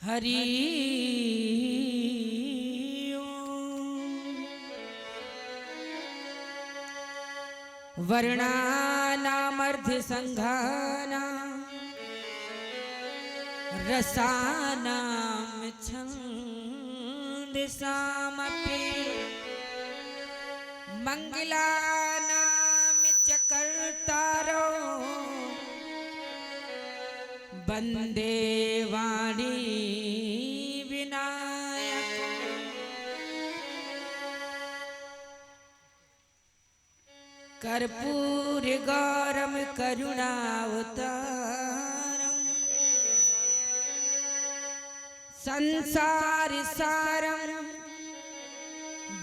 हरि वर्णानामर्ध संघाना रसानां छंदसामपि मंगलानां च कर्तारो वंदे वाणी विनायक। कर्पूर गौरम करुणावतारम संसार सारम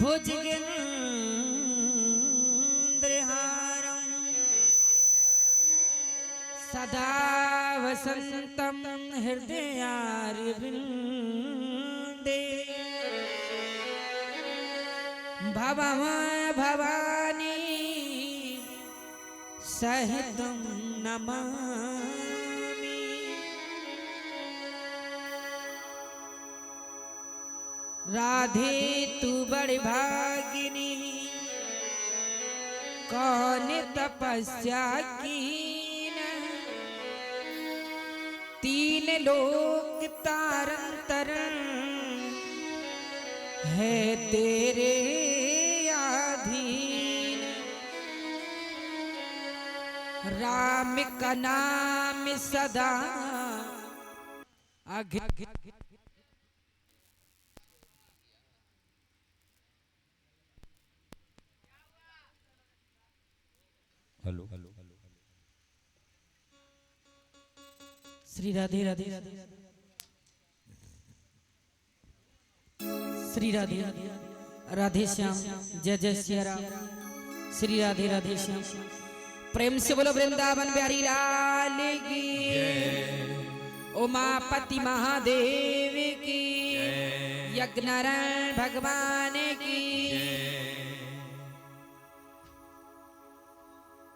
भुजगेन्द्रहारम सदा वसंतम हृदयारविंदे भवम भवानी सहितं नमामि। राधे तू बड़ भागिनी कौन तपस्या कीन, तीन लोक तारन तरन है तेरे अधीन। राम का नाम सदा हेलो श्री राधे राधे श्री राधे राधे श्याम जय जय श्री राम। श्री राधे राधे श्याम प्रेम से बोलो वृंदावन बिहारी लाल की, उमापति महादेव की, यज्ञ नारायण भगवान की।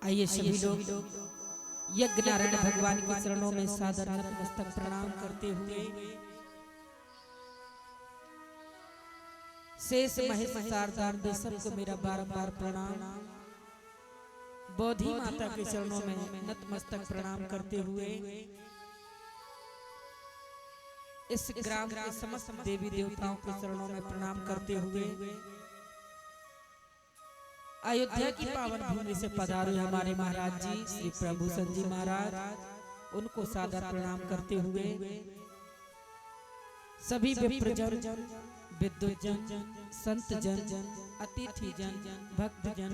आइए सभी लोग यज्ञ नारायण भगवान के चरणों में सादर नतमस्तक प्रणाम करते हुए शेष महेश शारदा देशर को मेरा बारंबार प्रणाम। बोधि माता के चरणों में नतमस्तक प्रणाम करते हुए इस ग्राम के समस्त देवी देवताओं के चरणों में प्रणाम करते हुए अयोध्या की पावन भूमि से पधारे हमारे महाराज जी श्री प्रभूषण जी महाराज, उनको सादर प्रणाम करते हुए सभी विप्रजन, विद्वजन, संत जन, अतिथि जन, भक्त जन,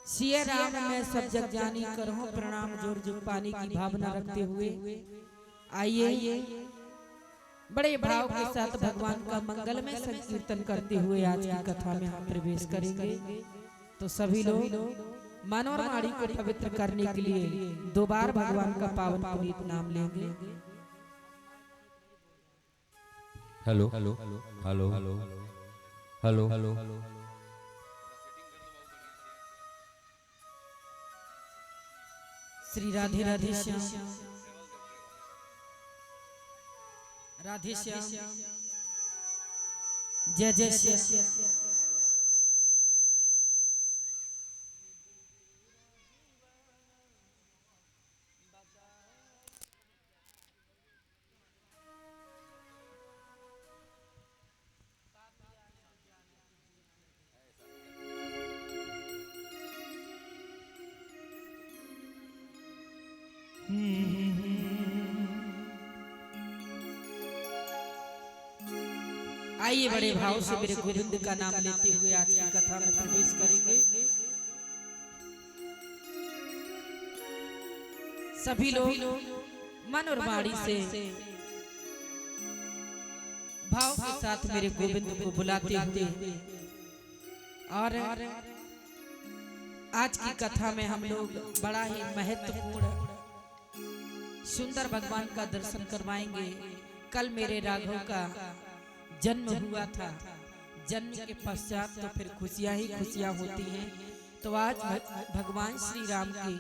सिया राम में सब जग जानी करहो प्रणाम जोर जो पानी की भावना रखते हुए आइए बड़े भाव के साथ भगवान का मंगल में संकीर्तन करते हुए आज की कथा में हम प्रवेश करेंगे। तो सभी लोग मन और वाणी को पवित्र करने के लिए दो बार भगवान का पावन पुनीत नाम लेंगे। Hello hello hello hello hello hello Shri Radhe Radhe Shyam Radhe Shyam जय जय श्याम। आइए बड़े भाव से मेरे गोविंद का नाम लेते हुए आज की कथा में प्रवेश करेंगे। सभी लोग मन और वाणी से भाव के साथ मेरे गोविंद को बुलाते हुए और आज की कथा में हम लोग बड़ा ही महत्वपूर्ण सुंदर भगवान का दर्शन करवाएंगे। कल मेरे राघव का जन्म हुआ था, जन्म के पश्चात तो फिर खुशियां ही खुशियां होती हैं। तो आज भगवान श्री राम की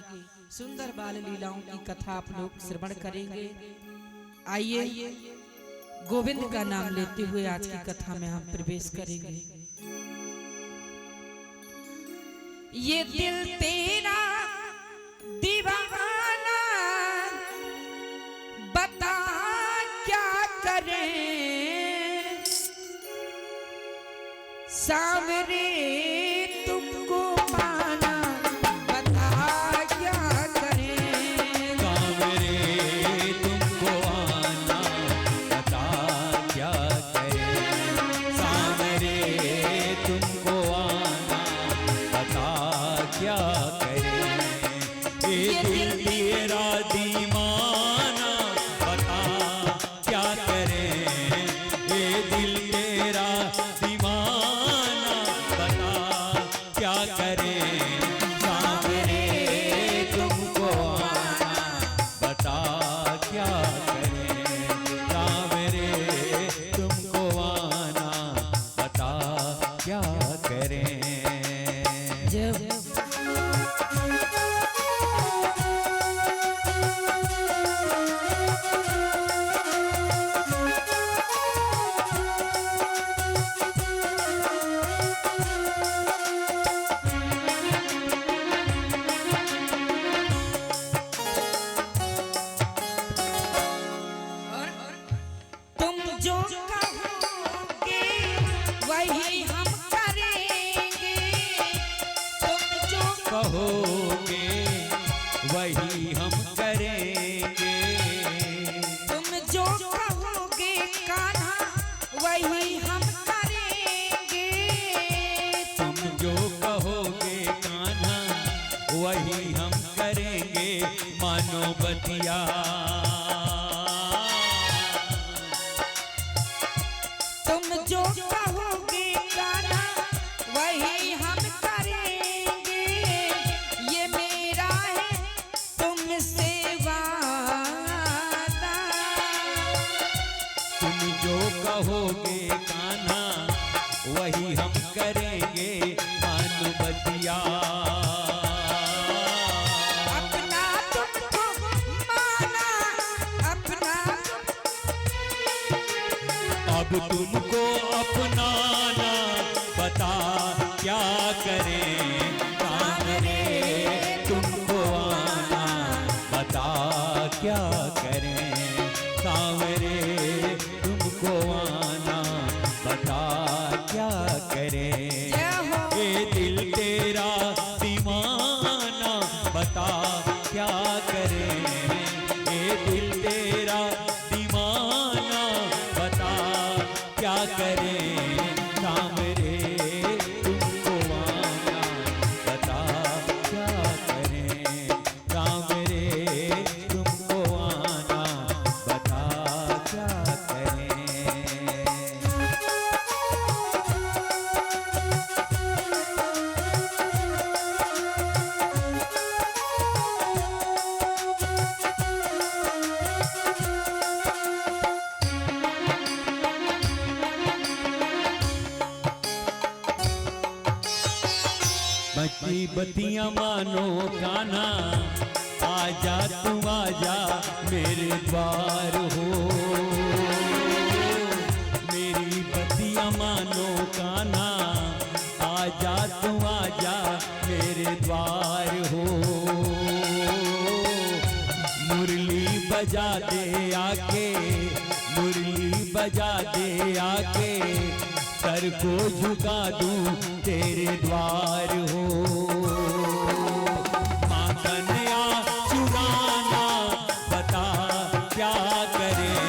सुंदर बाल लीलाओं की कथा आप लोग श्रवण करेंगे। आइए गोविंद का नाम लेते हुए आज की कथा में हम प्रवेश करेंगे। ये दिल तेरा दीवाना बता क्या करे, सावरे तुमको पाना बता क्या करे, सावरे तुमको आना बता क्या करे, सावरे तुमको आना बता क्या करे, ये दिल तेरा दीवाना बता क्या करे, ये दिल तेरा दीवाना बता क्या करे, सावरे तुमको आना बता क्या करे, सावरे तुमको आना बता क्या करे। जब तुम जो कहोगे वही हम करेंगे, तुम जो कहोगे वही हम करेंगे, तुम जो कहोगे कान्हा वही हम करेंगे, तुम जो कहोगे कान्हा वही हम करेंगे, मानो बतिया तुम जो कहोगे कान्हा वही हम करेंगे, ये मेरा है तुमसे वादा, तुम जो कहोगे कान्हा वही हम करेंगे, मानो बतिया अपना तुमको माना, अपना अब तुमको अपनाना बता क्या करें, सावरे तुमको आना बता क्या करें, सावरे तुमको आना बता क्या करें, ये दिल तेरा दीवाना बता क्या करें, ये दिल तेरा दीवाना बता क्या करें, सावरे तुमको आना बता क्या करें, सावरे तुमको आना बता क्या करें। बची बतियां मानो कान्हा आजा तू आजा मेरे द्वार हो, मेरी बतियां मानो कान्हा आजा तू आजा मेरे द्वार हो, मुरली बजा दे आके, मुरली बजा दे आके, सर को झुका दूं तेरे द्वार हो, माखन आ चुराना बता क्या करें,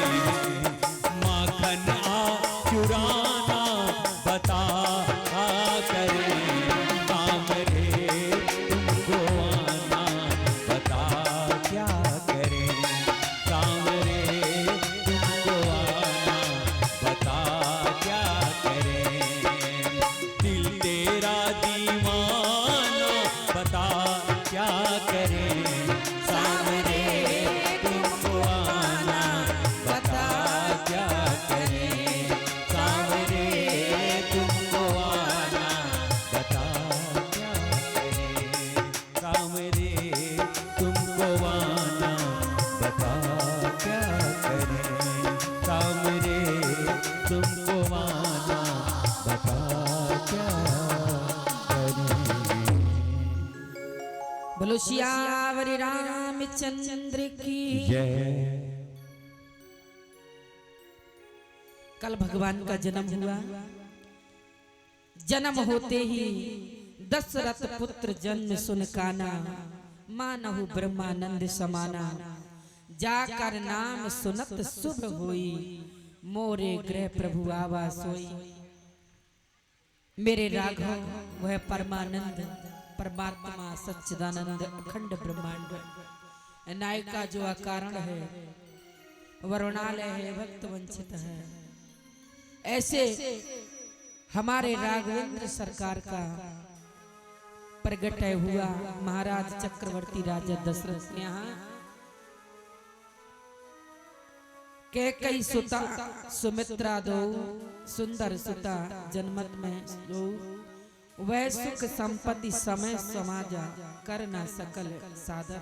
माखन आ चुराना बता क्या करें, सावरे तुमको आना बता क्या करें, सावरे तुमको आना बता क्या करें, दिल तेरा दीवाना बोलो सियावर रामचंद्र की। कल भगवान का जन्म हुआ। जन्म होते ही दशरथ पुत्र जन्म सुन काना, मानहु ब्रह्मानंद समाना। जाकर नाम सुनत शुभ होई, मोरे गृह प्रभु आवास होई। मेरे राघव वह परमानंद परमात्मा सच्चिदानंद अखंड ब्रह्मांड नायका जो अकारण है, वरुणालय है, भक्त वंचित है। ऐसे हमारे राघवेंद्र सरकार का प्रगटय हुआ महाराज चक्रवर्ती राजा दशरथ ने यहाँ कैकई सुता सुमित्रा दो सुंदर सुता जनमत में दो। वह सुख संपत्ति समय समाजा करना सकल साधन।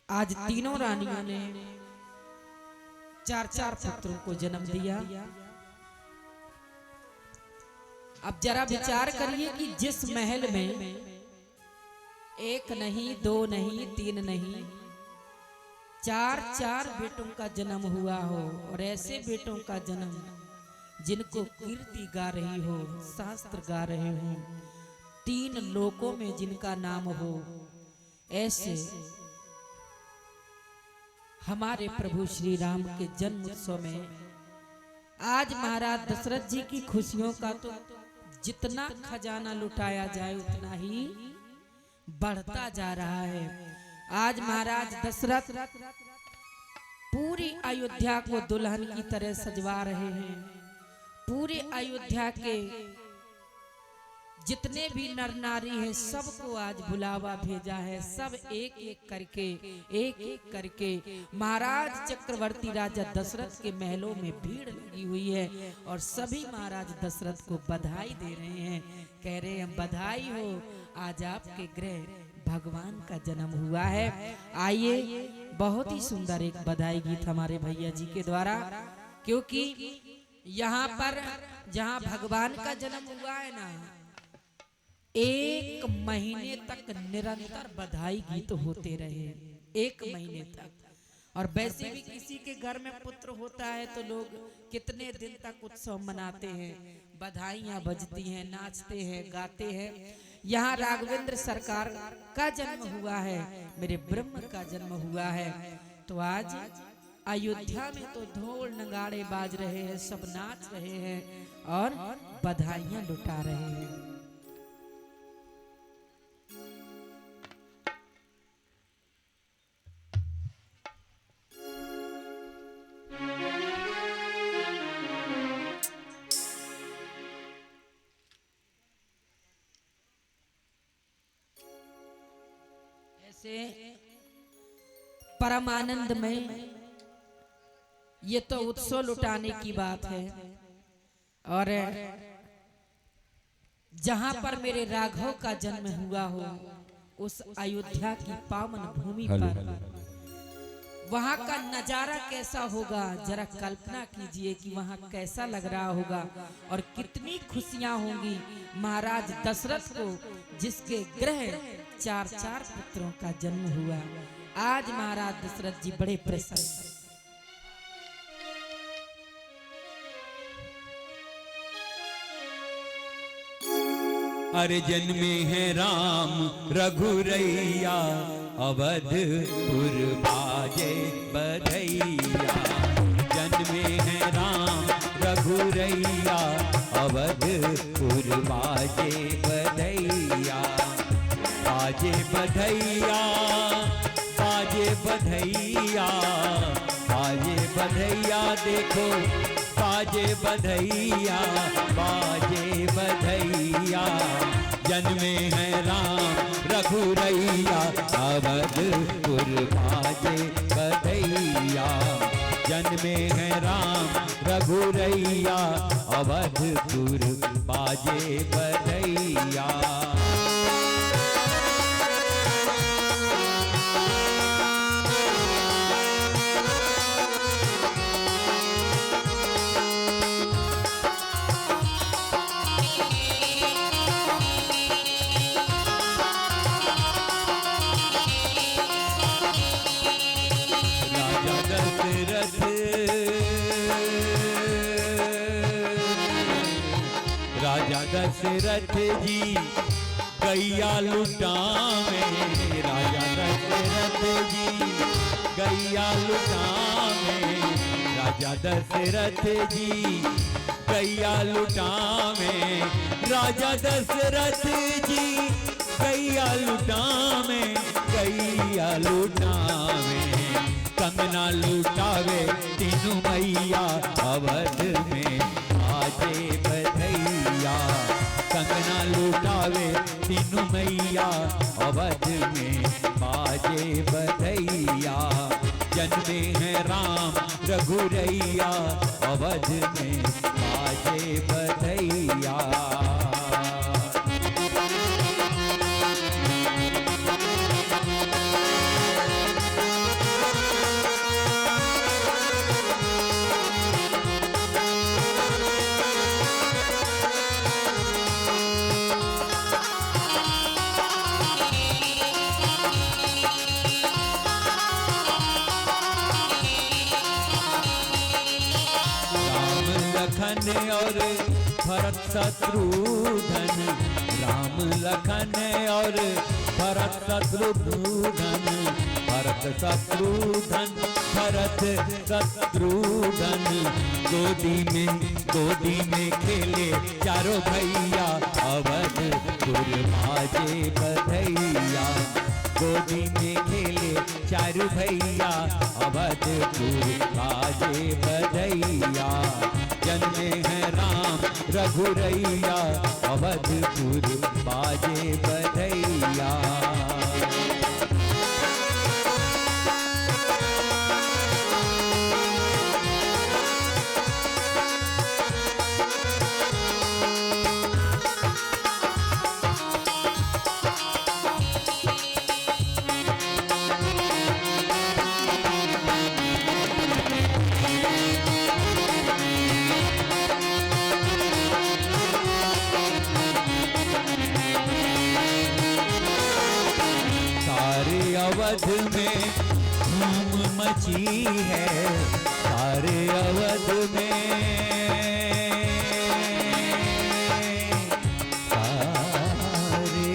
आज तीनों रानियों ने चार चार पुत्रों को जन्म दिया। अब जरा विचार करिए कि जिस महल में एक नहीं, दो नहीं, तीन नहीं, चार चार बेटों का जन्म हुआ हो, और ऐसे बेटों का जन्म जिनको कीर्ति गा रही हो, शास्त्र गा रहे हो, तीन लोकों में जिनका नाम हो, ऐसे हमारे प्रभु श्री राम के जन्म उत्सव में आज महाराज दशरथ जी की खुशियों का तो जितना खजाना लुटाया जाए उतना ही बढ़ता जा रहा है। आज महाराज दशरथ पूरी अयोध्या को दुल्हन की तरह सजवा रहे हैं। पूरे अयोध्या के जितने भी नर नारी हैं सबको आज बुलावा भेजा है। सब एक एक करके महाराज चक्रवर्ती राजा दशरथ के महलों में भीड़ लगी हुई है और सभी महाराज दशरथ को बधाई दे रहे हैं। कह रहे हैं बधाई हो, आज आपके गृह भगवान का जन्म हुआ है। आइए बहुत ही सुंदर एक बधाई गीत हमारे भैया जी के द्वारा, क्योंकि यहाँ पर जहाँ भगवान का जन्म हुआ है ना, एक महीने तक निरंतर बधाई गीत होते रहे, एक महीने तक। और वैसे भी किसी के घर में पुत्र होता है तो लोग कितने दिन तक उत्सव मनाते हैं, बधाइयां बजती हैं, नाचते हैं, गाते हैं। यहाँ राघवेंद्र सरकार का जन्म हुआ है, मेरे ब्रह्म का जन्म हुआ है। तो आज अयोध्या में तो ढोल नगाड़े बाज रहे हैं, सब नाच रहे हैं और बधाइयां लुटा रहे हैं। परम आनंद में ये तो उत्सव लुटाने की बात है। और जहां पर मेरे राघव का जन्म हुआ हो, उस अयोध्या की पावन भूमि पर वहां का नजारा कैसा होगा, जरा कल्पना कीजिए कि वहां कैसा लग रहा होगा और कितनी खुशियां होंगी महाराज दशरथ को, जिसके गृह चार चार पुत्रों का जन्म हुआ। आज महाराज दशरथ जी बड़े प्रसन्न। अरे जन्मे हैं राम रघुरैया, अवधपुर बाजे बधैया। जन्मे हैं राम रघुरैया, अवधपुर बाजे बधैया। बाजे बधैया, बाजे बधैया, बाजे बधैया, देखो बाजे बधैया, बाजे बधैया। जन्मे हैं राम रघुरैया, अवधपुर बाजे बधैया। जन्मे हैं राम रघुरैया, अवधपुर बाजे बधैया। दशरथ जी गैया लुटावे, राजा दशरथ जी गैया लुटावे, राजा दशरथ जी गैया लुटावे, राजा दशरथ जी गैया लुटावे, गैया लुटावे, कंगना लुटावे तीनों मैया अवध में आजे बधैया, कंगना लुटावे तीनों मैया अवध में बाजे बधैया, जन्मे हैं राम रघुरैया अवध में बाजे बधैया। लखन और भरत शत्रुघ्न, राम लखन और भरत शत्रुघ्न, भरत शत्रुघ्न, भरत शत्रुघ्न, गोदी में खेले चारों भैया अवधपुर बाजे बधैया, गोदी में खेले चारों भैया अवधपुर बाजे बधैया, जन्मे हैं राम रघुरैया अवधपुर बाजे बधैया। अवध में धूम मची है, सारे अवध में, सारे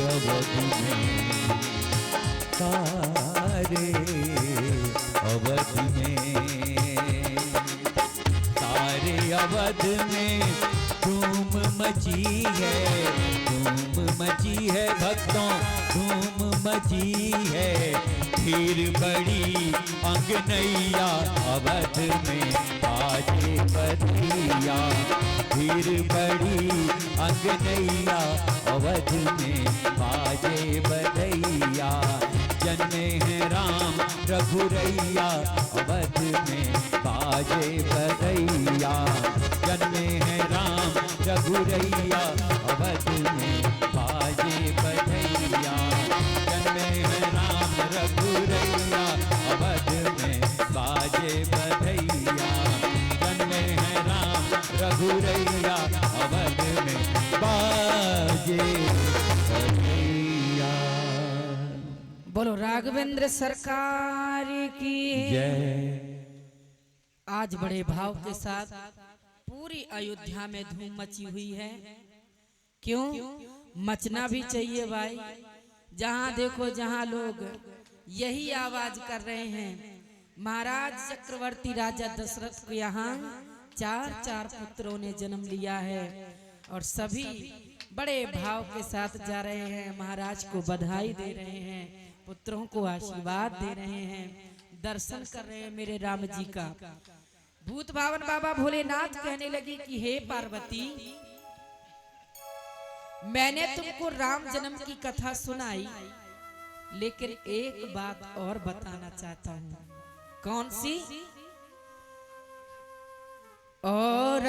अवध में, सारे अवध में, सारे अवध में धूम मची है, धूम मची है भक्तों, धूम मची है, भीड़ बड़ी अंगनैया अवध में बाजे बधैया, भीड़ बड़ी अंगनैया अवध में बाजे बधैया, जन्मे हैं राम रघुरैया अवध में बाजे बधैया, जन्मे हैं राम रघुरैया अवध में बाजे बधैया, जन्मे हैं राम रघुरैया अवध में बाजे बधैया, जन्मे हैं राम रघुरैया अवध में बाजे बधैया। बोलो राघवेंद्र सरकार की जय। आज बड़े भाव के साथ पूरी अयोध्या में धूम मची हुई है। क्यों? मचना भी चाहिए भाई। जहां देखो जहां लोग यही आवाज कर रहे हैं। महाराज चक्रवर्ती राजा दशरथ को यहाँ 4 पुत्रों ने जन्म लिया है और सभी बड़े भाव के साथ जा रहे हैं। महाराज को बधाई दे रहे हैं, पुत्रों को आशीर्वाद दे रहे हैं, दर्शन कर रहे हैं मेरे राम जी का। भूत भावन बाबा भोलेनाथ कहने लगी कि हे पार्वती, मैंने तुमको राम जन्म की कथा सुनाई, लेकिन एक बात और बताना चाहता हूँ। कौन सी? और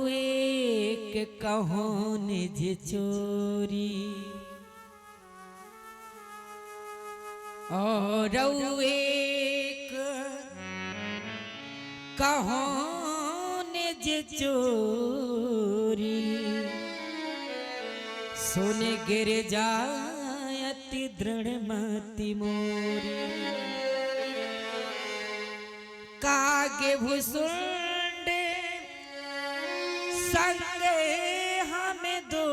एक कहो निज चोरी, और एक कहो निज चोरी, सोने गिर जायति दृढ़मति मोरी, कागे भुसुंड संगे हमें दो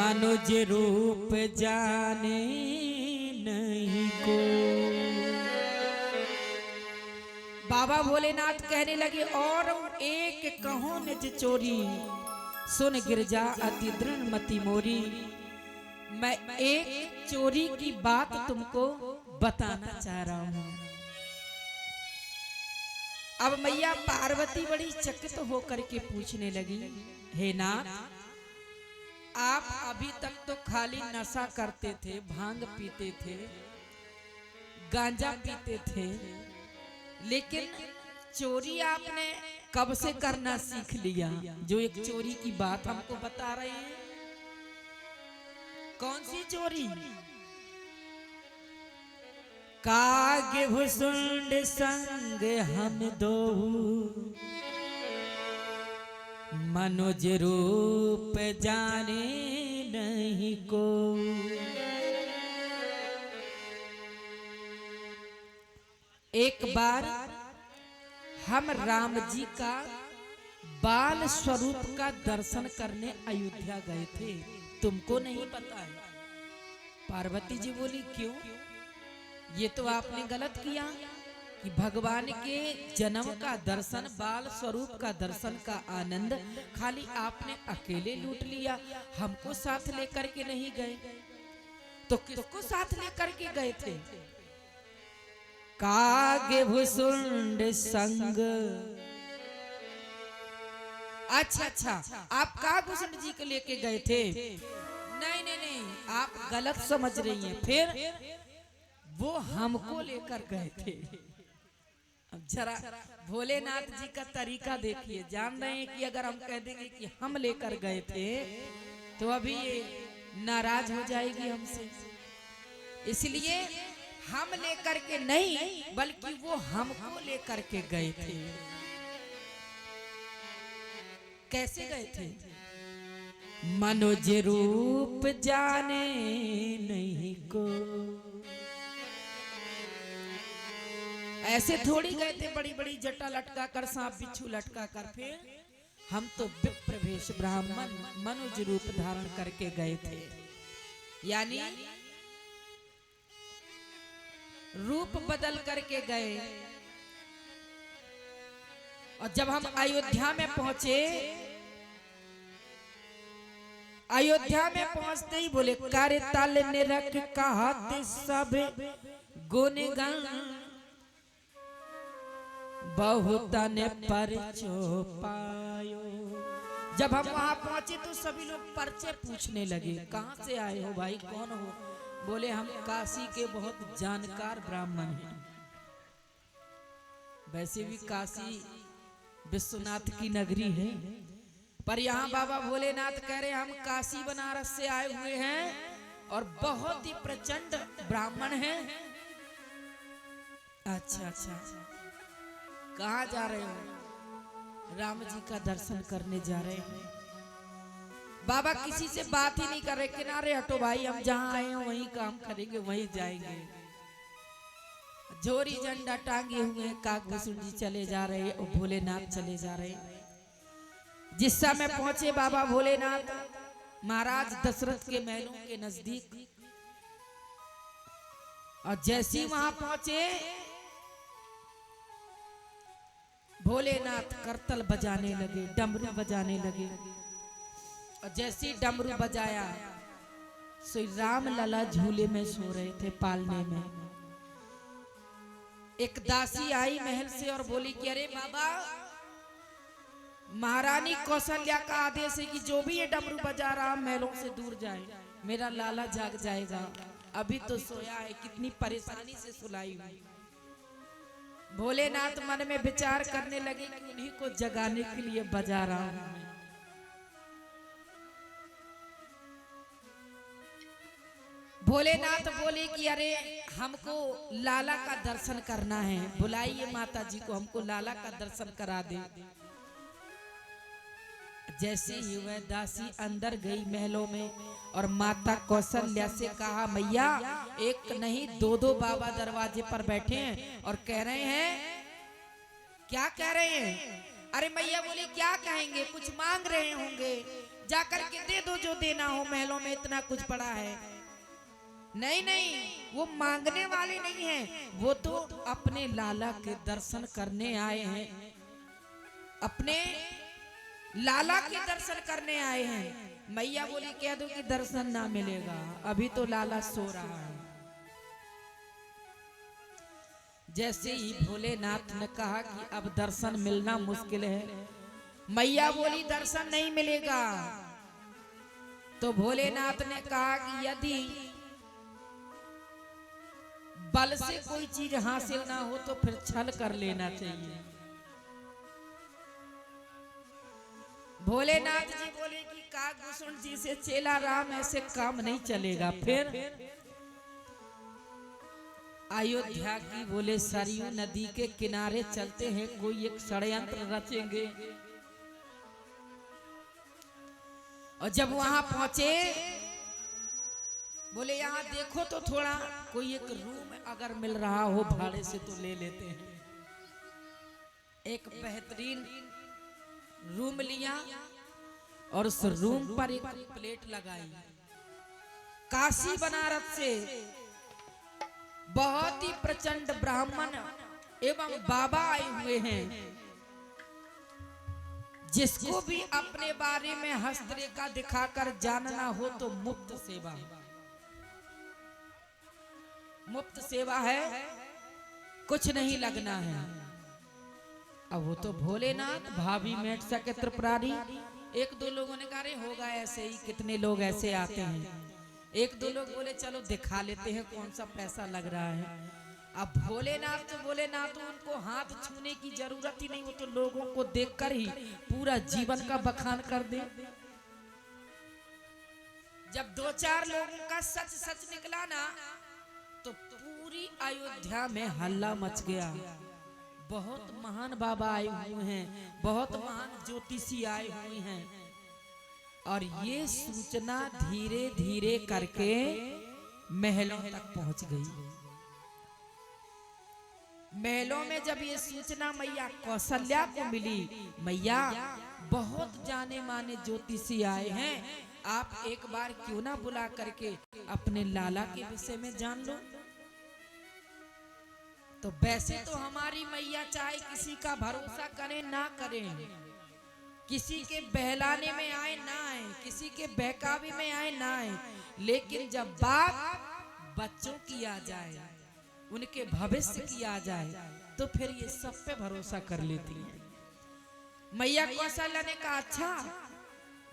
मनुज रूप जाने नहीं को। बाबा भोलेनाथ कहने लगे और एक कहो निज चोरी, सुन गिरजा अति दृढ़ मति मोरी। मैं एक चोरी की बात तुमको बताना चाह रहा हूं। अब मैया पार्वती बड़ी चकित होकर के पूछने लगी, हे नाथ, आप अभी तक तो खाली नशा करते थे, भांग पीते थे, गांजा पीते थे, लेकिन चोरी आपने कब से करना सीख लिया? जो एक चोरी की बात हमको बता रहे हैं, कौन सी चोरी? कागे भुसुंड संग हम दो, मनुज रूप जाने नहीं को। एक बार हम राम जी का बाल स्वरूप का दर्शन करने अयोध्या गए थे, तुमको नहीं पता है? पार्वती जी बोली, क्यों? ये तो आपने गलत किया कि भगवान के जन्म का दर्शन, बाल स्वरूप का दर्शन का आनंद खाली आपने अकेले लूट लिया, हमको साथ लेकर के नहीं गए। तो किसको साथ लेकर के गए थे? कागे भुसुंड संग। अच्छा, आप कागभूषण जी को लेके गए थे? नहीं, आप गलत समझ रही हैं। फिर वो हमको लेकर गए थे। अब जरा भोलेनाथ जी का तरीका देखिए। जान रहे हैं कि अगर हम कह देंगे कि हम लेकर गए थे तो अभी ये नाराज हो जाएगी हमसे, इसलिए हम लेकर के नहीं, बल्कि वो हमको लेकर के गए थे। कैसे गए थे? मनुज रूप जाने नहीं को। ऐसे थोड़ी गए थे बड़ी बड़ी जटा लटका कर, सांप बिच्छू लटका कर। फिर हम तो विप्र वेश ब्राह्मण मनुज रूप धारण करके गए थे, यानी रूप बदल करके गए। और जब हम अयोध्या में पहुंचे, अयोध्या में पहुंचते ही बोले, कार्य ताल ने रख कहत सब गुणगान, बहुत ने परिचो पायो। जब हम वहां पहुंचे तो सभी लोग परिचय पूछने लगे, कहां से आए हो भाई, कौन हो? बोले, हम काशी के बहुत जानकार ब्राह्मण हैं। वैसे भी काशी विश्वनाथ की नगरी है, पर यहाँ बाबा भोलेनाथ कह रहे हम काशी बनारस से आए हुए हैं और बहुत ही प्रचंड ब्राह्मण हैं। अच्छा, कहाँ जा रहे हो? राम जी का दर्शन करने जा रहे हैं। बाबा किसी से बात ही नहीं कर रहे, किनारे हटो भाई, हम जहाँ आए हैं वहीं काम करेंगे, वहीं जाएंगे। झोरी झंडा टांगे हुए कागभूषण जी चले जा रहे और भोलेनाथ चले जा रहे। जिस समय पहुंचे बाबा भोलेनाथ महाराज दशरथ के महलों के नजदीक, और जैसे ही वहां पहुंचे भोलेनाथ करतल बजाने लगे, डमरू बजाने लगे। और जैसे डमरू बजाया, श्री राम लला झूले में सो रहे थे पालने में। एक दासी आई महल से और बोली कि अरे बाबा, महारानी कौशल्या का आदेश है कि जो भी ये डमरू बजा रहा महलों से दूर जाए, मेरा लाला जाग जाएगा, अभी तो सोया है। कितनी परेशानी से सुलाई हुई। भोलेनाथ मन में विचार करने लगे कि उन्हीं को जगाने के लिए बजा रहा हूं। भोलेनाथ बोले कि अरे हमको लाला का दर्शन करना है, बुलाइए माता जी को, हमको लाला का दर्शन करा दे। जैसे ही वह दासी अंदर गई महलों में और माता कौशल्या से कहा, मैया एक नहीं दो दो बाबा दरवाजे पर बैठे हैं और कह रहे हैं। क्या कह रहे हैं? अरे मैया बोले क्या कहेंगे, कुछ मांग रहे होंगे। जाकर के दे दो जो देना हो, महलों में इतना कुछ पड़ा है। नहीं नहीं, वो मांगने वाले नहीं हैं, वो तो अपने लाला के दर्शन करने आए हैं, अपने लाला के दर्शन करने आए हैं। मैया बोली कह दो कि दर्शन ना मिलेगा, अभी तो लाला सो रहा है। जैसे ही भोलेनाथ ने कहा कि अब दर्शन मिलना मुश्किल है, मैया बोली दर्शन नहीं मिलेगा। तो भोलेनाथ ने कहा कि यदि बल से कोई चीज हासिल ना हो तो फिर छल कर लेना चाहिए। भोलेनाथ जी बोले कि कागभूषण जी से चेला राम ऐसे काम नहीं चलेगा। फिर अयोध्या की बोले सरयू नदी के किनारे चलते हैं, कोई एक षड्यंत्र रचेंगे। और जब वहां पहुंचे बोले यहाँ देखो तो थोड़ा कोई एक रूम अगर मिल रहा हो भाड़े से तो ले लेते हैं। एक बेहतरीन रूम लिया और उस रूम पर एक प्लेट लगाई। काशी बनारस से बहुत ही प्रचंड ब्राह्मण एवं बाबा आए हुए हैं। जिसको भी अपने बारे में हस्तरेखा दिखाकर जानना हो तो मुफ्त सेवा, मुफ्त सेवा है, कुछ नहीं लगना है। अब वो तो भोलेनाथ भाभी मेट सके त्रिपुरारी। एक दो लोगों ने कहा रे होगा ऐसे ही, कितने लोग ऐसे आते हैं। एक दो लोग बोले चलो दिखा लेते हैं कौन सा पैसा लग रहा है। अब भोलेनाथ तो बोले ना तो उनको हाथ छूने की जरूरत ही नहीं, वो तो लोगों को देखकर ही पूरा जीवन का बखान कर दे। जब दो चार लोगों का सच सच निकला ना तो पूरी अयोध्या में हल्ला मच गया। बहुत महान बाबा आए हुए हैं, बहुत महान ज्योतिषी आए हुए हैं। और ये सूचना धीरे धीरे करके महलों तक पहुंच गई। महलों में जब ये सूचना मैया कौशल्या को मिली, मैया बहुत जाने माने ज्योतिषी आए हैं, आप एक बार क्यों ना बुला करके अपने लाला के विषय में जान लो। तो वैसे तो हमारी मैया चाहे किसी का भरोसा करें ना करें, किसी के बहलाने में आए ना आए, किसी के बहकावे में आए ना आए, लेकिन जब बात बच्चों की आ जाए, उनके भविष्य की आ जाए, तो फिर ये सब पे भरोसा कर लेती है। मैया कौशल्या ने कहा अच्छा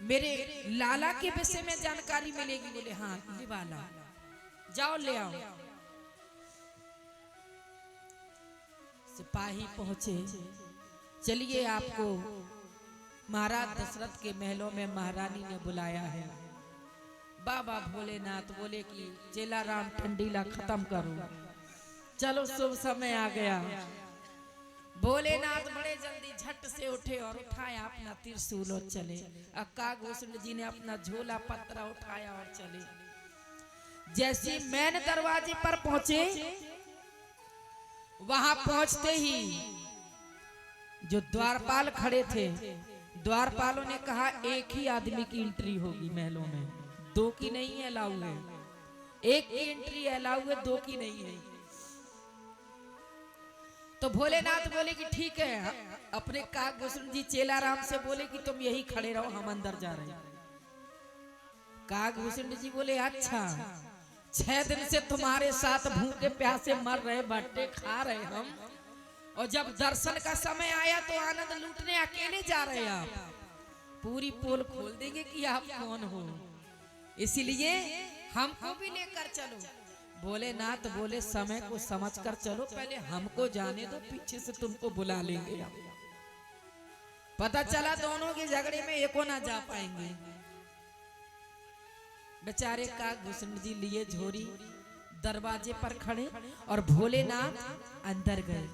मेरे लाला के विषय में जानकारी मिलेगी। बोले हाँ ये वाला, जाओ ले आओ। सिपाही पहुंचे, चलिए आपको महाराज दशरथ के महलों में महारानी ने बुलाया है। बाबा भोलेनाथ बोले कि चेला राम ठंडीला खत्म करो, चलो शुभ समय आ गया। भोलेनाथ बड़े जल्दी झट से उठे और उठाया अपना त्रिशूल और चले। कागभूषण जी ने अपना झोला पत्रा उठाया और चले। जैसे मैन दरवाजे पर पहुंचे, वहां पहुंचते ही जो द्वारपाल खड़े थे, द्वारपालों ने कहा एक ही आदमी की एंट्री होगी महलों में, दो की नहीं अलाउ है। एक की एंट्री अलाउ है, दो की नहीं है। तो भोलेनाथ बोले कि ठीक है। अपने कागभूषण जी चेला राम से बोले कि तुम यही खड़े रहो, हम अंदर जा रहे हैं। कागभूषण जी बोले अच्छा 6 दिन से तुम्हारे साथ भूखे प्यासे मर रहे, बट्टे खा रहे हम, और जब दर्शन का समय आया तो आनंद लूटने अकेले जा रहे आप। पूरी पोल खोल देंगे कि आप कौन हो, इसीलिए हमको भी लेकर चलो। भोलेनाथ बोले समय को समझकर चलो, पहले हमको जाने दो, पीछे से तुमको बुला लेंगे हम। पता चला दोनों के झगड़े में एको ना जा पाएंगे। बेचारे कागभूषण जी लिए झोरी दरवाजे पर खड़े और भोलेनाथ अंदर गए।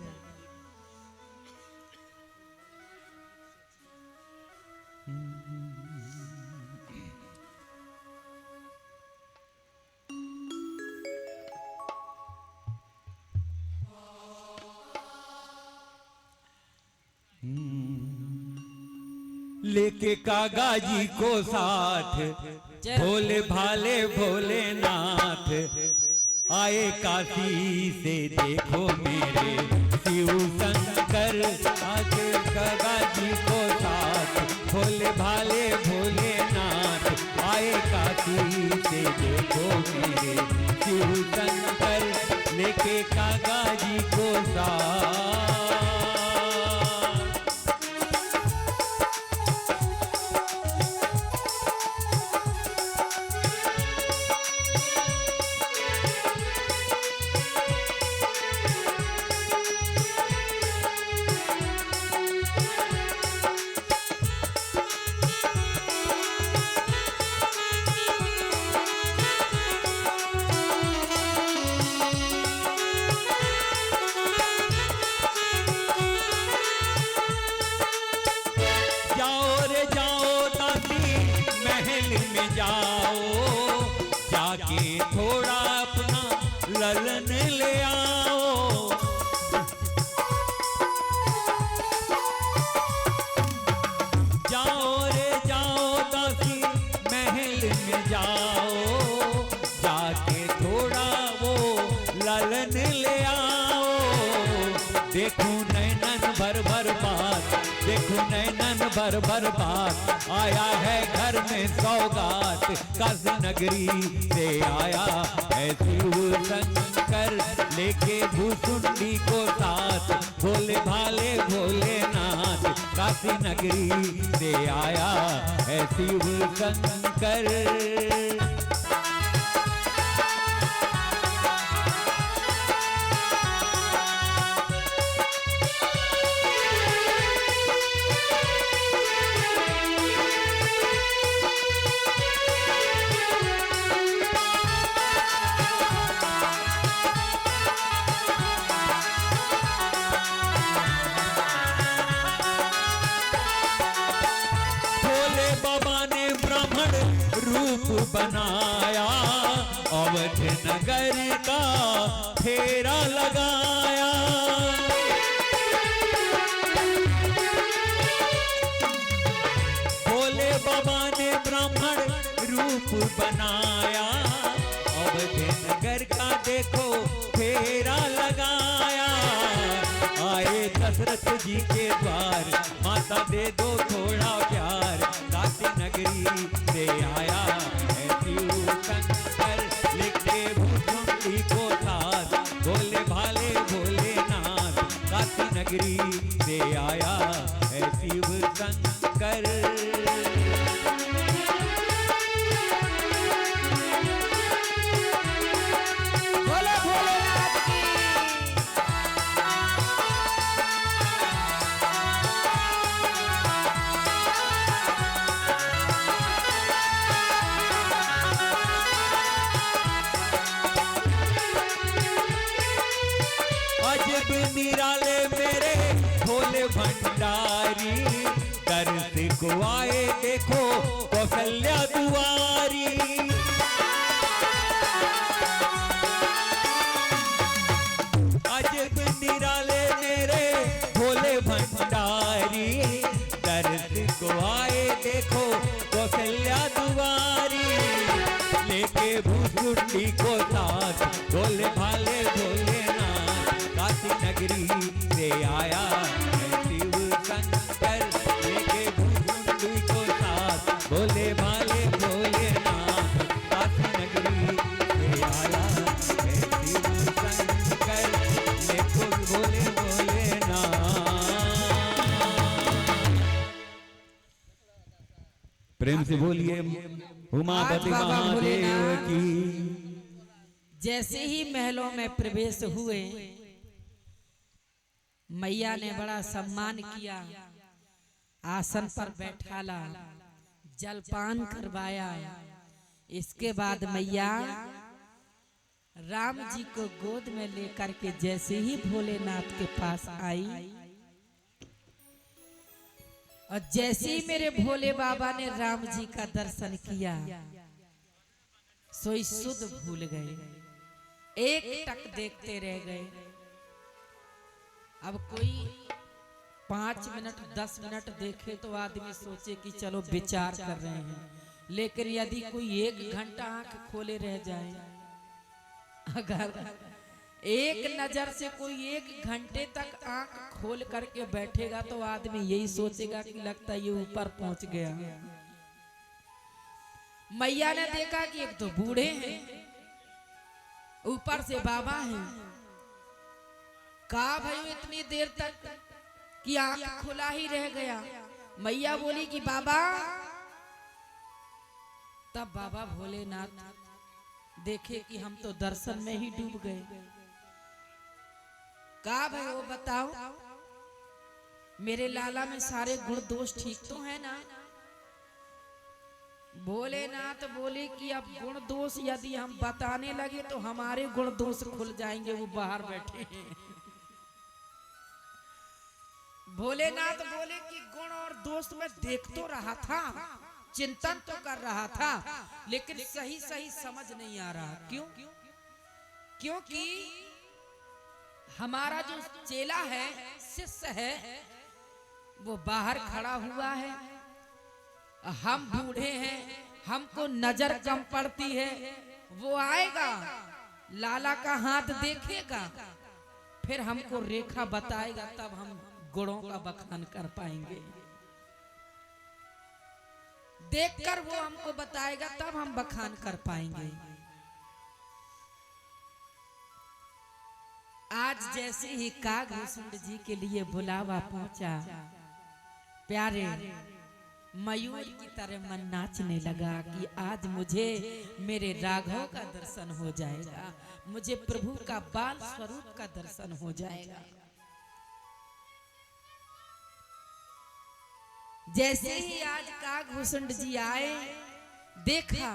लेके कागा जी को साथ, भोले भाले भोलेनाथ आए काशी से देखो मेरे शिव शंकर। आगे कागा जी को साथ, भोले भाले भोलेनाथ आए काशी से देखो मेरे शिव शंकर, लेके कागा जी को साथ। थोड़ा अपना ललन ले आओ, जाओ रे जाओ दासी महल में जाओ, जाके थोड़ा वो ललन ले आओ। देखूं नैनन भर भर बात, देखूं नैनन भर भर बात, आया है घर में सौगात, काशी नगरी से आया है शिव शंकर, लेके भूसुंडी को साथ, भोले भाले भोलेनाथ काशी नगरी से आया है शिव शंकर। बनाया अवध नगर का फेरा लगाया, भोले बाबा ने ब्राह्मण रूप बनाया, अवध नगर का देखो फेरा लगाया। आए दशरथ जी के द्वार, माता दे दो थोड़ा प्यार, काशी नगरी से आया है शिव शंकर, लेके भूसुंडी को साथ, भोले भाले भोलेनाथ काशी नगरी से आया है शिव शंकर। निराले मेरे भोले भंडारी, दर्श को आए देखो कौशल्या दुआरी। अजब निराले मेरे भोले भंडारी, दर्श को आए देखो कौशल्या दुआरी, लेके भूसुंडी को साथ, भोले भाले भोलेनाथ काशी नगरी से आया है शिव शंकर, लेके भूसुंडी को साथ, भोले भाले भोलेनाथ काशी नगरी से आया है शिव शंकर, लेको भोले भोलेनाथ। प्रेम से बोलिए उमापति महादेव की। जैसे ही महलों में प्रवेश हुए, मैया ने बड़ा सम्मान किया, आसन पर बैठाला, जलपान करवाया। इसके बाद मैया राम जी को गोद में लेकर के जैसे ही भोलेनाथ के पास आई, और जैसे ही मेरे भोले बाबा ने राम जी का दर्शन किया, सोई शुद्ध भूल गए, एक टक देखते रह गए। अब कोई 5 मिनट 10 मिनट देखे तो आदमी सोचे कि चलो विचार कर रहे हैं, लेकिन यदि कोई 1 घंटा आंख खोले रह जाए, अगर एक नजर से कोई 1 घंटे तक आंख खोल करके बैठेगा तो आदमी यही सोचेगा कि लगता है ये ऊपर पहुंच गया। मैया ने देखा कि एक तो बूढ़े हैं, ऊपर से बाबा हैं, कहा भाई इतनी देर तक कि आंख खुला ही रह गया। मैया बोली कि बाबा, तब बाबा भोलेनाथ देखे कि हम तो दर्शन में ही डूब गए। कहा भाई वो बताओ, मेरे लाला में सारे गुण दोष ठीक तो है ना? भोलेनाथ बोले कि अब गुण दोष यदि हम बताने लगे तो हमारे गुण दोष खुल जाएंगे, वो बाहर बैठे हैं। भोलेनाथ बोले कि गुण और दोष में देख तो रहा था, चिंतन तो कर रहा था, लेकिन सही सही समझ नहीं आ रहा। क्यों? क्योंकि हमारा जो चेला है, शिष्य है, वो बाहर खड़ा हुआ है, हम बूढ़े हैं, हमको नजर कम पड़ती है, वो आएगा, लाला का हाथ देखेगा, फिर हमको रेखा बताएगा, तब हम गुणों का बखान कर पाएंगे। देखकर वो हमको बताएगा, तब हम बखान कर पाएंगे। आज जैसे ही कागभूषण जी के लिए बुलावा पहुंचा, प्यारे मयूर की तरह मन नाचने लगा कि आज मुझे मेरे राघव का दर्शन हो जाएगा, मुझे प्रभु का बाल स्वरूप का दर्शन हो जाएगा। जैसे ही आज कागभूषण जी आए, देखा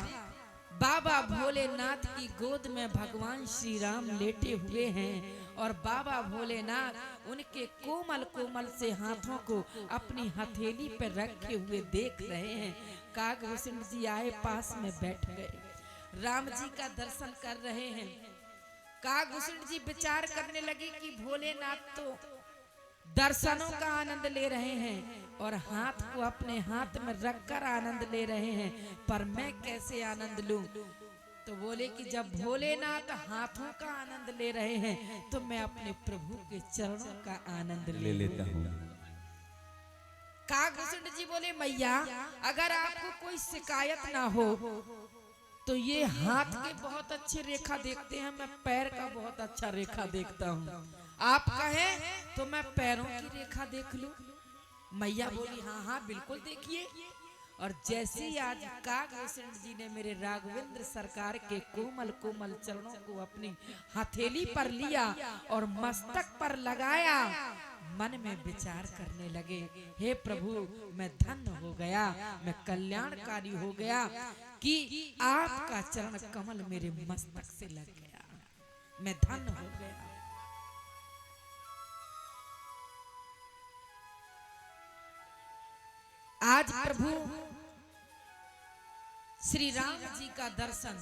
बाबा भोलेनाथ की गोद में भगवान श्री राम लेटे हुए हैं, और बाबा भोलेनाथ उनके कोमल कोमल से हाथों को अपनी हथेली पर रखे हुए देख रहे हैं। कागभूषण जी आए, पास में बैठ गए, राम जी का दर्शन कर रहे हैं। कागभूषण जी विचार करने लगे कि भोलेनाथ तो दर्शनों का आनंद ले रहे हैं और हाथ को अपने हाथ में रखकर आनंद ले रहे हैं, पर मैं कैसे आनंद लूं? तो बोले कि जब भोलेनाथ हाथों का आनंद ले रहे हैं तो मैं अपने प्रभु के चरणों का आनंद ले लेता हूँ। कागभूषण जी बोले, मैया अगर आपको कोई शिकायत ना हो तो ये हाथ के बहुत अच्छे रेखा देखते हैं, मैं पैर का बहुत अच्छा रेखा देखता हूँ, आप कहें तो मैं पैरों की रेखा देख लूं। मैया बोली हाँ हाँ बिल्कुल देखिए। और जैसे ही आज कागभूषण जी ने मेरे राघवेंद्र सरकार के कोमल कोमल चरणों को अपनी हथेली पर लिया और मस्तक पर लगाया, मन में विचार करने लगे, हे प्रभु मैं धन्य हो गया, मैं कल्याणकारी हो गया कि आपका चरण कमल मेरे मस्तक से लग गया, मैं धन्य हो गया। आज प्रभु श्री राम जी का दर्शन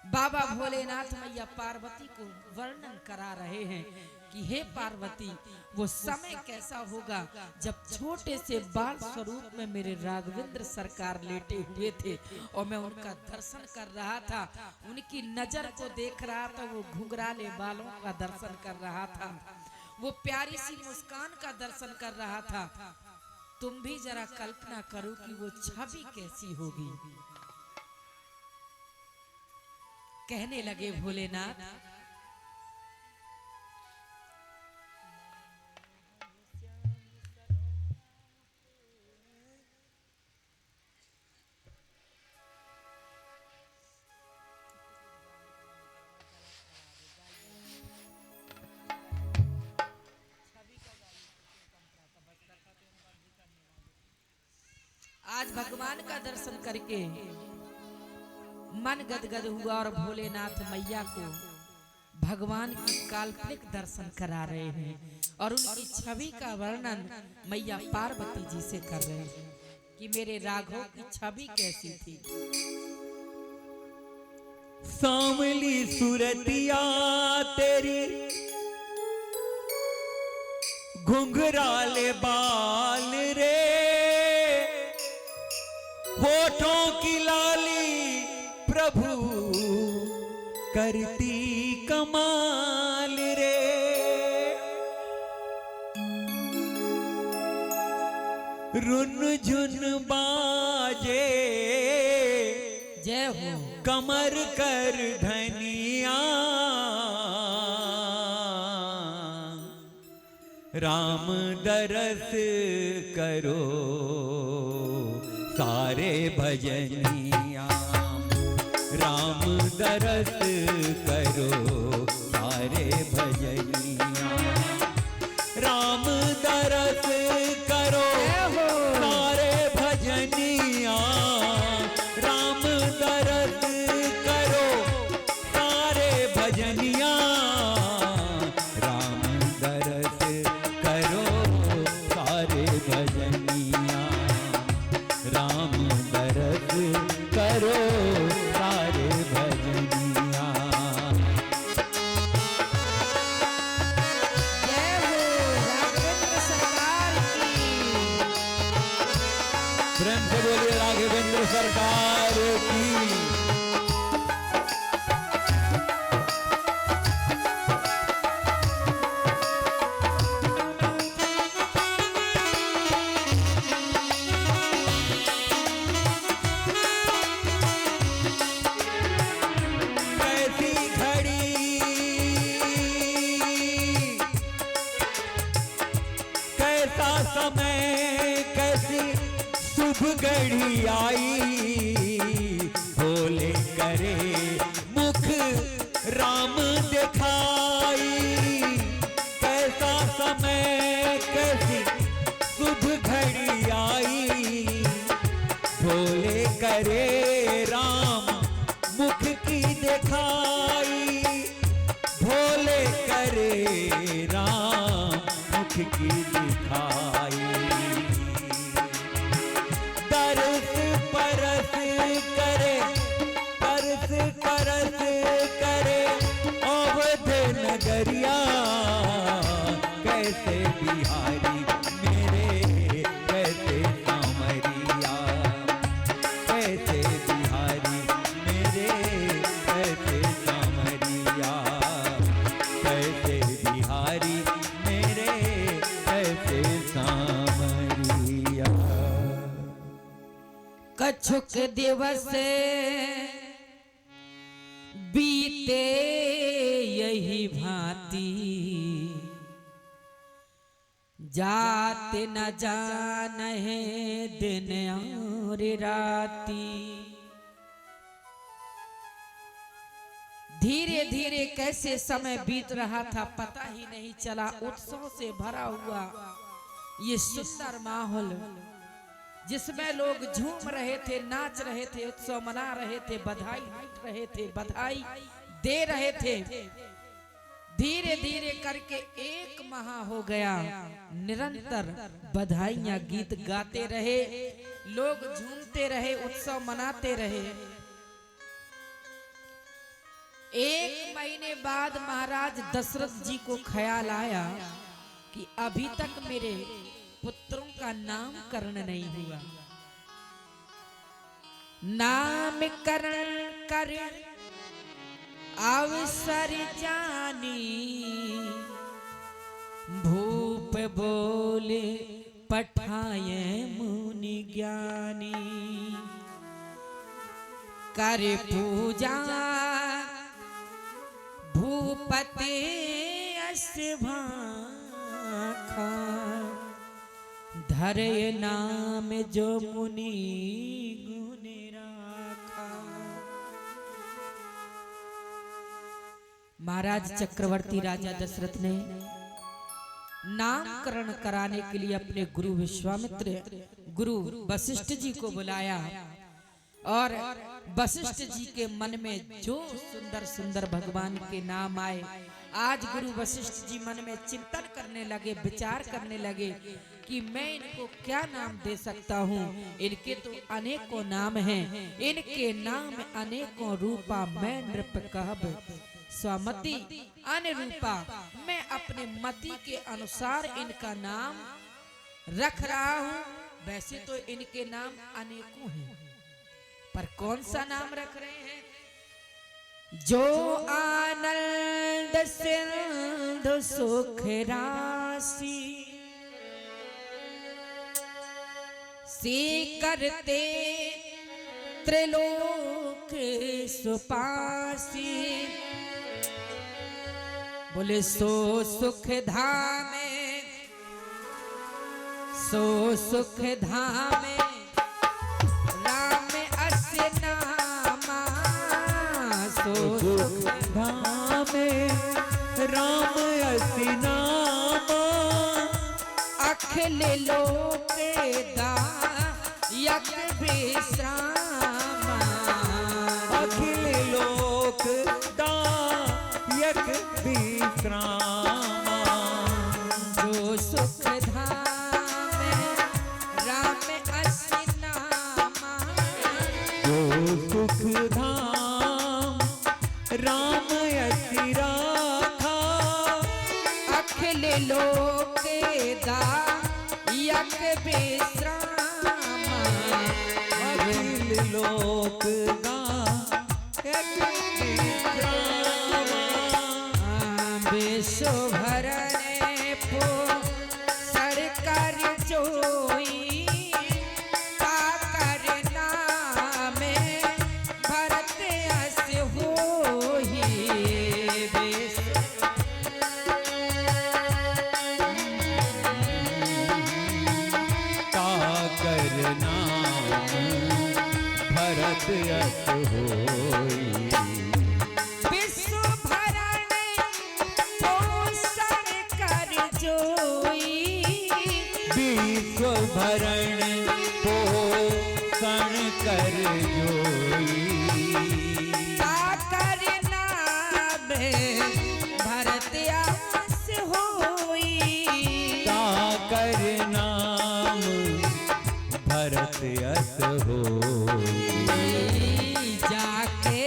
बाबा भोलेनाथ मैया पार्वती को वर्णन करा रहे हैं कि हे पार्वती, वो समय कैसा होगा जब छोटे से बाल स्वरूप में मेरे राघवेंद्र सरकार लेटे हुए थे और मैं उनका दर्शन कर रहा था, उनकी नजर को देख रहा था, वो घुंघराले बालों का दर्शन कर रहा था, वो प्यारी सी मुस्कान का दर्शन कर रहा था। तुम भी जरा कल्पना करो कि वो छवि कैसी होगी। कहने लगे भोलेनाथ, आज भगवान का दर्शन करके मन गदगद हुआ और भोलेनाथ मैया को भगवान की काल्पनिक दर्शन करा रहे हैं और उनकी छवि का वर्णन मैया पार्वती जी से कर रहे हैं कि मेरे राघव की छवि कैसी थी। सांवली सूरतिया तेरी, घुंघराले घुंघराले बाल रे, होठों की लाली प्रभु करती कमाल रे। रुन झुन बाजे जय हो कमर कर धनिया, राम दरस करो सारे भजनिया, राम दरस करो सारे भजनिया, राम दरस करो सारे भजनिया, राम दरस करो सारे भजनिया, राम दरस करो सारे भजनिया, राम दरस करो सारे भजनिया। जय हो राघवेंद्र सरकार की। प्रेम से बोलिए राघवेंद्र सरकार की। कैसी घड़ी कैसा समय कैसी शुभ घड़ी आई, भोले करे मुख राम दिखाई, कैसा समय कैसी शुभ घड़ी आई, भोले करे राम मुख की दिखाई, भोले करे राम मुख की दिखाई, तरस परस करे तरस परस करे अवध नगरिया, कैसे बिहारी मेरे कैसे सामरिया, कैसे बिहारी मेरे कैसे सामरिया, कैसे बिहारी मेरे कैसे सामरिया। कछुक दिवस बीते यही भांति, जात न जानहे दिन और राती। धीरे धीरे कैसे समय बीत रहा था पता ही नहीं चला। उत्सव से भरा हुआ ये सुंदर माहौल जिसमें लोग झूम रहे थे, नाच रहे थे, उत्सव मना रहे थे, बधाई लूट रहे थे, बधाई दे रहे थे। धीरे धीरे करके एक माह हो गया, निरंतर बधाइयां गीत गाते रहे, लोग झूमते रहे, उत्सव मनाते रहे। एक महीने बाद महाराज दशरथ जी को ख्याल आया कि अभी तक मेरे पुत्रों का नामकरण नहीं हुआ। नामकरण कर अवसर जानी, भूप बोले पठाए मुनि ज्ञानी। कर पूजा भूपति अष्टभाखा, धरे नाम जो मुनि गुण राखा। महाराज चक्रवर्ती राजा दशरथ ने नामकरण कराने के लिए अपने गुरु विश्वामित्र, गुरु वशिष्ठ जी को बुलाया और वशिष्ठ जी के मन में जो सुंदर सुंदर भगवान के नाम आए, आज गुरु वशिष्ठ जी मन में चिंतन करने लगे, विचार करने लगे कि मैं इनको क्या नाम दे सकता हूँ। इनके तो अनेकों नाम हैं, इनके नाम अनेकों रूपा, मैं नृप कहब स्वामति अनुरूपा, मैं अपने मति के अनुसार इनका नाम रख रहा हूँ। वैसे तो इनके नाम अनेकों हैं, पर कौन सा नाम रख रहे हैं? जो आनंद सिंधु सुख राशि से करते त्रिलोक सुपासी, बोले सो सुख धामे, सो सुख धामे राम अस नामा, सो सुख धामे राम अस नामा, अखिल लोक दायक विश्रामा, अखिल लोक दायक विश्रामा, जो सुख धाम राम अस नामा, जो सुख धाम राम अस राखा, अखिल लोक दायक विश्रामा, अखिल लोक दायक विश्रामा, विश्व भरने पो सरकार जोई, का करना में भरत अस होई, का करना भरत अस होई, विश्व भरने पो सरकार जोई, विश्व भरण पोषण कर जोई, का करना में भरत अस होई, का कर नाम भरत अस होई, जाके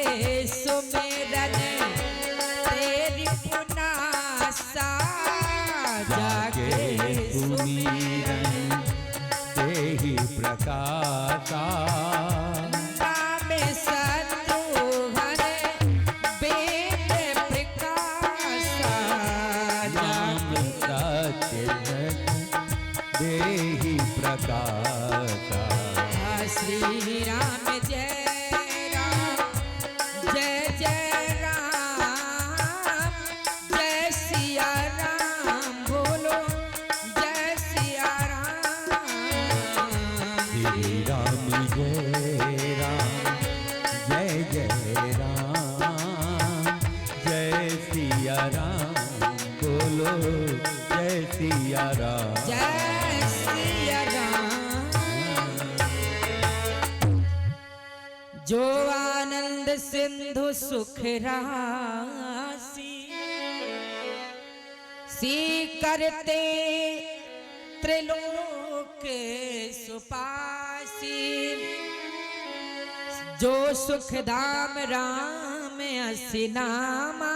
सुमेरन तेरी पुनासा, जाके सुमीरन देहि प्रकाशा, नाम सत्रुघ्न वेद प्रकाशा, नाम सत्यधन देहि प्रकाशा, श्री राम जय राम, जय जय राम, जय सिया राम, बोलो जय सिया राम, श्री राम जय राम, जय जय राम, जय सिया राम, बोलो जय सिया राम, जय सिया राम। जो आनंद सिंधु सुख राशि सी करते त्रिलोक सुपासी, जो सुख धाम राम अस नामा,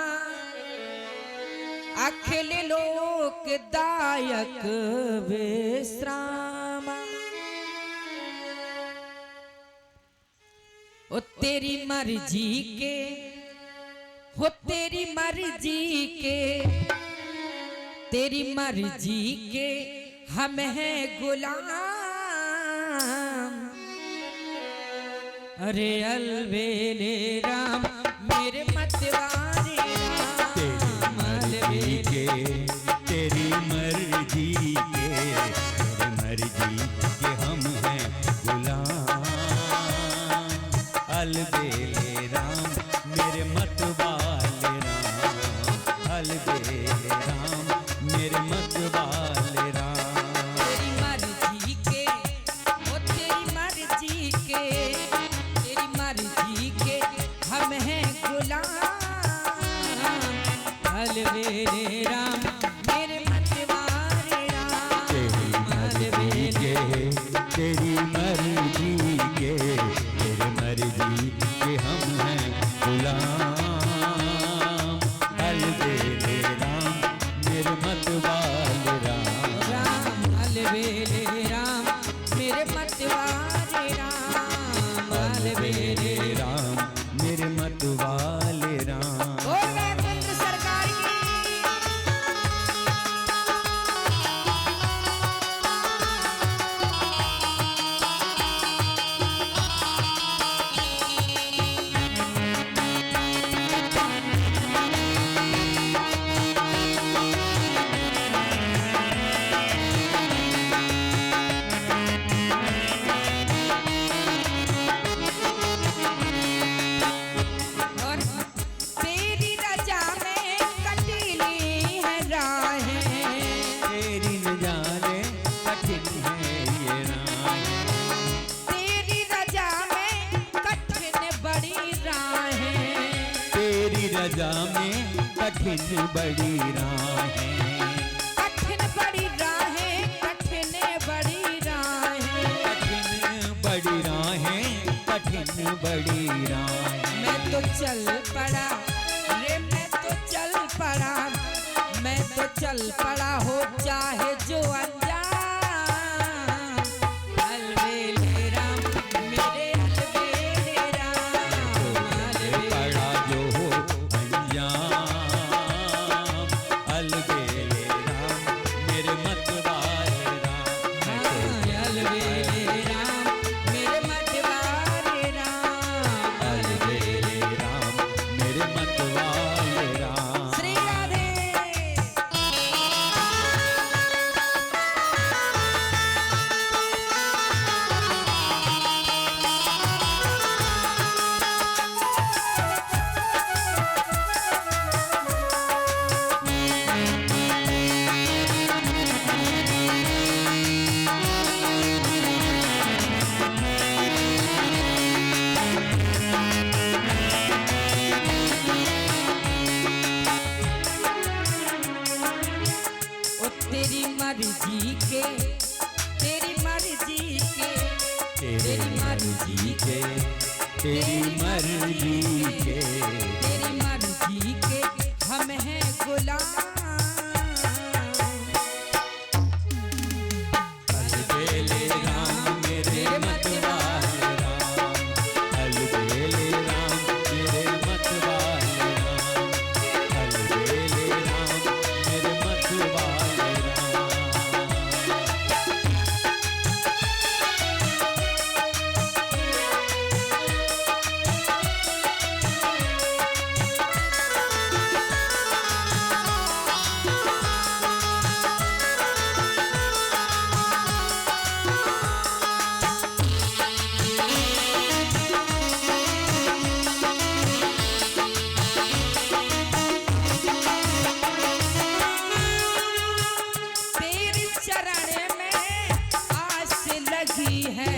अखिल लोक दायक विश्रामा, ओ तेरी मर्जी के, हो तेरी मर्जी के, तेरी मर्जी के हम हैं गुलाम, अरे अलवेले राम मेरे मतवारे राम, अलवेले तेरी मर्जी के, तेरी मर्जी के हम हैं गुलाम, अलबेले राम मेरे मत वाले राम, अलबेले राम मेरे मत वाले राम, तेरी मर्जी के, ओ तेरी मर्जी के, तेरी मर्जी के हम हैं गुलाम, अलवेले राम मेरे मतवारे राम, तेरी मर्जी के, तेरी मर्जी के, तेरी मर्जी के हम हैं गुलाम, रजा में कठिन बड़ी राहें, कठिन बड़ी राहें, कठिन बड़ी राहें, कठिन बड़ी राहें, कठिन बड़ी राहें। मैं तो चल पड़ा रे, मैं तो चल पड़ा, मैं तो चल पड़ा हो चाहे जो अनजान। अलबेले राम मेरे अलबेले राम, पड़ा जो हो अंजाम, अलबेले राम मेरे मतवाले राम। अलबेले राम मेरे मतवाले राम, अलबेले राम मेरे मतवाले राम। श्री राधे। ओ तेरी मर्जी के, तेरी मर्जी के, तेरी मर्जी के, तेरी मर्जी के, तेरी मर्जी के हम हैं गुलाम। अलबेले राम मेरे मतवाले राम, अलबेले राम मेरे मतवाले राम, अलबेले राम मेरे मतवाले राम। तेरे चरण में आस लगी है,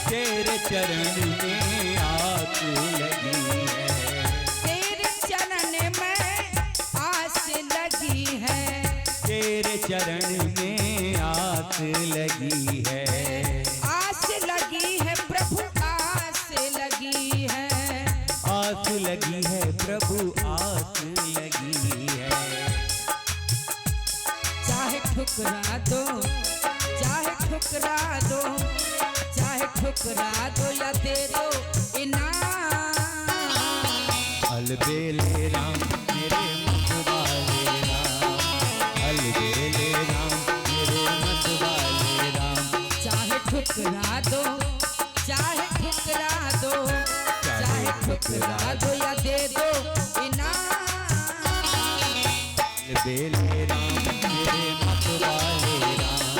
तेरे चरण में आस लगी है, तेरे चरण में आस लगी है, तेरे चरण में आस लगी है, आस लगी है प्रभु आस लगी है। आस लगी है प्रभु आस लगी है। चाहे ठुकरा दो, चाहे ठुकरा दो, चाहे ठुकरा दो या दे दो इनाम। अलबेले राम मेरे मतवाले राम, अलबेले राम मेरे मतवाले राम। चाहे ठुकरा दो, चाहे ठुकरा दो, चाहे ठुकरा दो या दे दो इनाम। अलबेले राम मेरे मतवाले राम,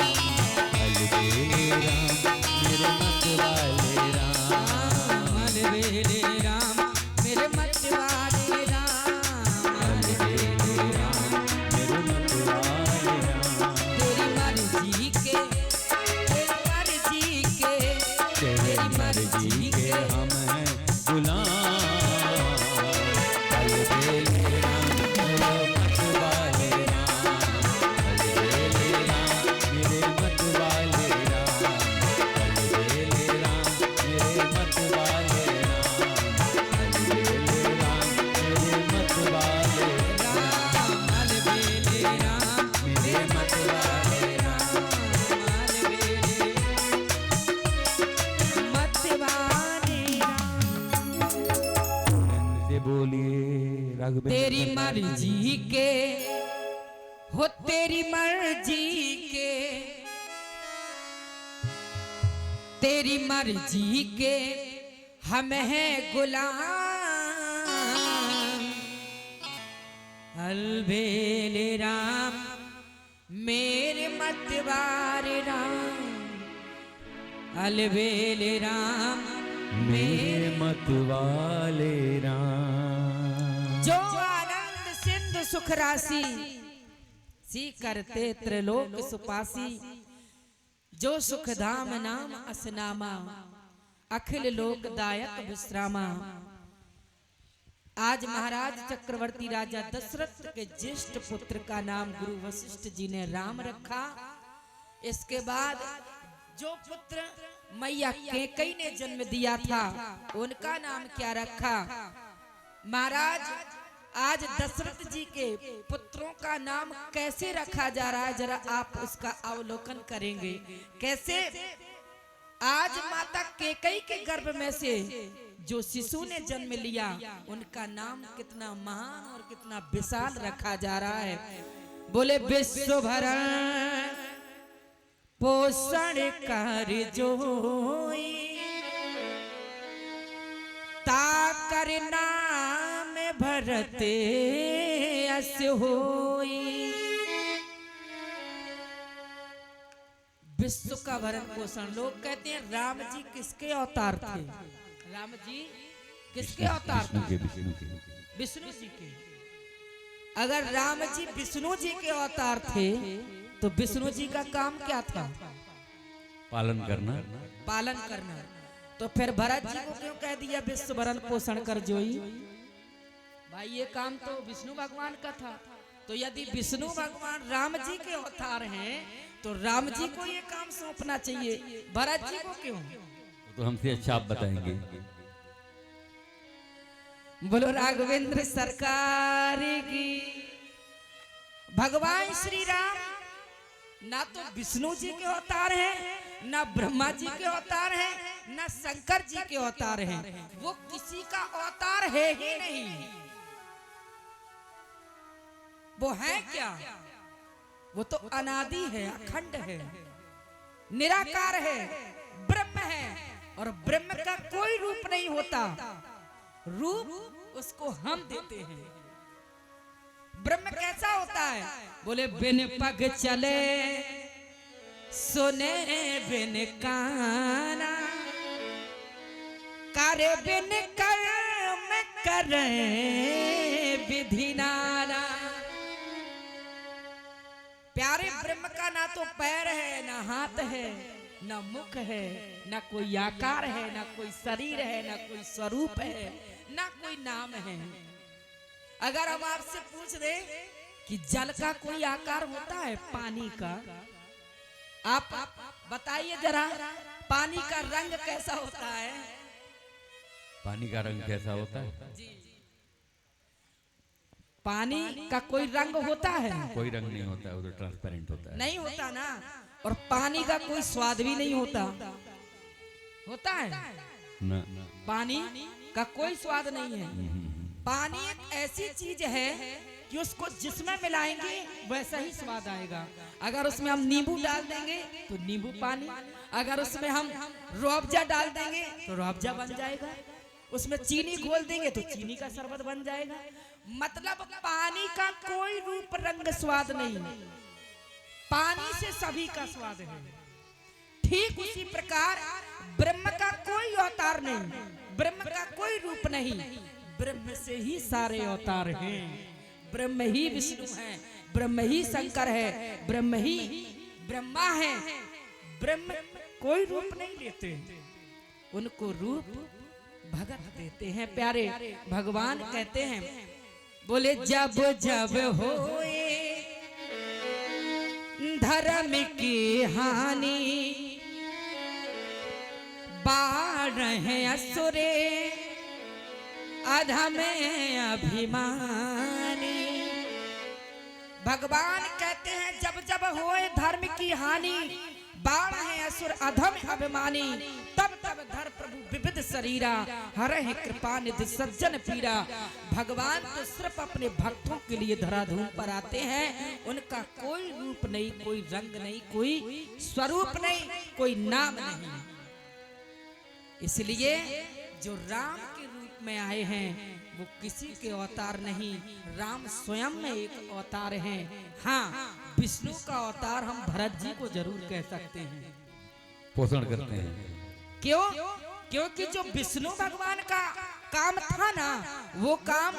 अलबेले राम मेरे मतवाले राम, अलबेले राम मेरे मतवाले राम, अलबेले राम मेरे मतवाले राम। तेरी मर्जी के, तेरी मर्जी के, तेरी मर्जी के हम हैं गुलाम, अलबेले राम मेरे मतवाले राम, अलबेले राम मेरे मतवाले राम, अलबेले राम मेरे मतवाले राम, अलबेले राम मेरे मतवाले राम। अलबेले राम मेरे मतवाले राम, अलबेले मतवाले राम। से बोलिए राघवेंद्र तेरी सरकार की। मर्जी के हो, तेरी मर्जी के, तेरी मर्जी के हम हैं गुलाम। अलबेले राम मेरे मतवारे राम, अलबेले राम मेरे मतवाले राम। जो आनंद सिंधु सुख राशि, सी करते त्रिलोक सुपासी, जो सुख धाम नाम असनामा, अखिल लोक दायक विश्रामा। आज महाराज चक्रवर्ती राजा दशरथ के ज्येष्ठ पुत्र का नाम गुरु वशिष्ठ जी ने राम रखा। इसके बाद जो पुत्र मैया कैकेयी ने जन्म दिया था उनका नाम क्या रखा? महाराज आज दशरथ जी के पुत्रों का नाम कैसे रखा जा रहा है, जरा आप उसका अवलोकन करेंगे। कैसे आज माता कैकेयी के गर्भ में से जो शिशु ने जन्म लिया उनका नाम कितना महान और कितना विशाल रखा जा रहा है। बोले विश्व भरण पोषण कार्य जोई ताकर नाम भरते अस होई। विश्व का भरण पोषण, लोग कहते हैं राम जी किसके अवतार थे? राम जी किसके अवतार थे? विष्णु जी के। अगर राम जी विष्णु जी के अवतार थे तो विष्णु जी का काम क्या था? पालन करना। पालन करना। तो फिर भरत जी को क्यों कह दिया विश्व भरण पोषण कर जोई? भाई ये काम तो विष्णु भगवान का था। तो यदि विष्णु भगवान राम जी के अवतार हैं तो राम जी को ये काम सौंपना चाहिए, भरत जी को क्यों? तो हमसे अच्छा आप बताएंगे। बोलो राघवेंद्र सरकार की। भगवान श्री राम ना तो विष्णु जी के अवतार हैं, ना ब्रह्मा जी के अवतार हैं, ना शंकर जी के अवतार हैं। वो किसी का अवतार है ही नहीं। वो है क्या? वो तो अनादि है, अखंड है, निराकार है, ब्रह्म है। और ब्रह्म का कोई रूप नहीं होता, रूप उसको हम देते हैं। ब्रह्म कैसा होता है? बोले बिन पग चले सुने बिन काना करे बिन कर्म करे विधि नाना। प्यारे ब्रह्म का ना तो पैर है, ना हाथ है, ना मुख है, ना कोई आकार है, ना कोई शरीर है, ना कोई स्वरूप है, ना कोई नाम है। अगर हम आपसे पूछ दे कि जल का कोई आकार होता है? पानी का आप बताइए जरा, पानी का रंग कैसा होता है? पानी का रंग कैसा होता है? जी, पानी का कोई रंग होता है? कोई रंग नहीं होता है, वो तो ट्रांसपेरेंट होता है। नहीं होता ना। और पानी का कोई स्वाद भी नहीं होता, होता है ना। पानी का कोई स्वाद नहीं है। पानी एक ऐसी चीज है कि उसको जिसमें मिलाएंगे वैसा ही स्वाद आएगा। अगर उसमें हम नींबू डाल देंगे तो नींबू पानी, अगर उसमें हम रूअफ़ज़ा डाल देंगे तो रूअफ़ज़ा बन जाएगा, उसमें चीनी घोल देंगे तो चीनी का शरबत बन जाएगा। मतलब पानी का कोई रूप रंग स्वाद नहीं, पानी से सभी का स्वाद है। ठीक उसी प्रकार ब्रह्म का कोई अवतार नहीं, ब्रह्म का कोई रूप नहीं, ब्रह्म से ही सारे अवतार हैं। ब्रह्म ही विष्णु है, ब्रह्म ही शंकर है, ब्रह्म ही ब्रह्मा है। ब्रह्म कोई रूप नहीं लेते, उनको रूप भगत देते हैं। प्यारे भगवान कहते हैं, बोले जब जब होए धर्म की हानि बाढ़ है असुरे अधम अभिमानी। भगवान कहते हैं जब जब होए धर्म की हानि, बाढ़ है असुर अधम अभिमानी, तब तब धर प्रभु विविध शरीरा हरहि कृपा निधि सज्जन पीरा। भगवान तो सिर्फ अपने भक्तों के लिए धराधूम पर आते हैं, उनका कोई रूप नहीं, कोई रंग नहीं, कोई स्वरूप नहीं, कोई नाम नहीं। इसलिए जो राम के रूप में आए हैं वो किसी के अवतार नहीं, राम स्वयं में एक अवतार हैं। हाँ, विष्णु का अवतार हम भरत जी को जरूर कह सकते हैं, पोषण करते हैं। क्यों? क्योंकि जो विष्णु भगवान का काम था ना, वो काम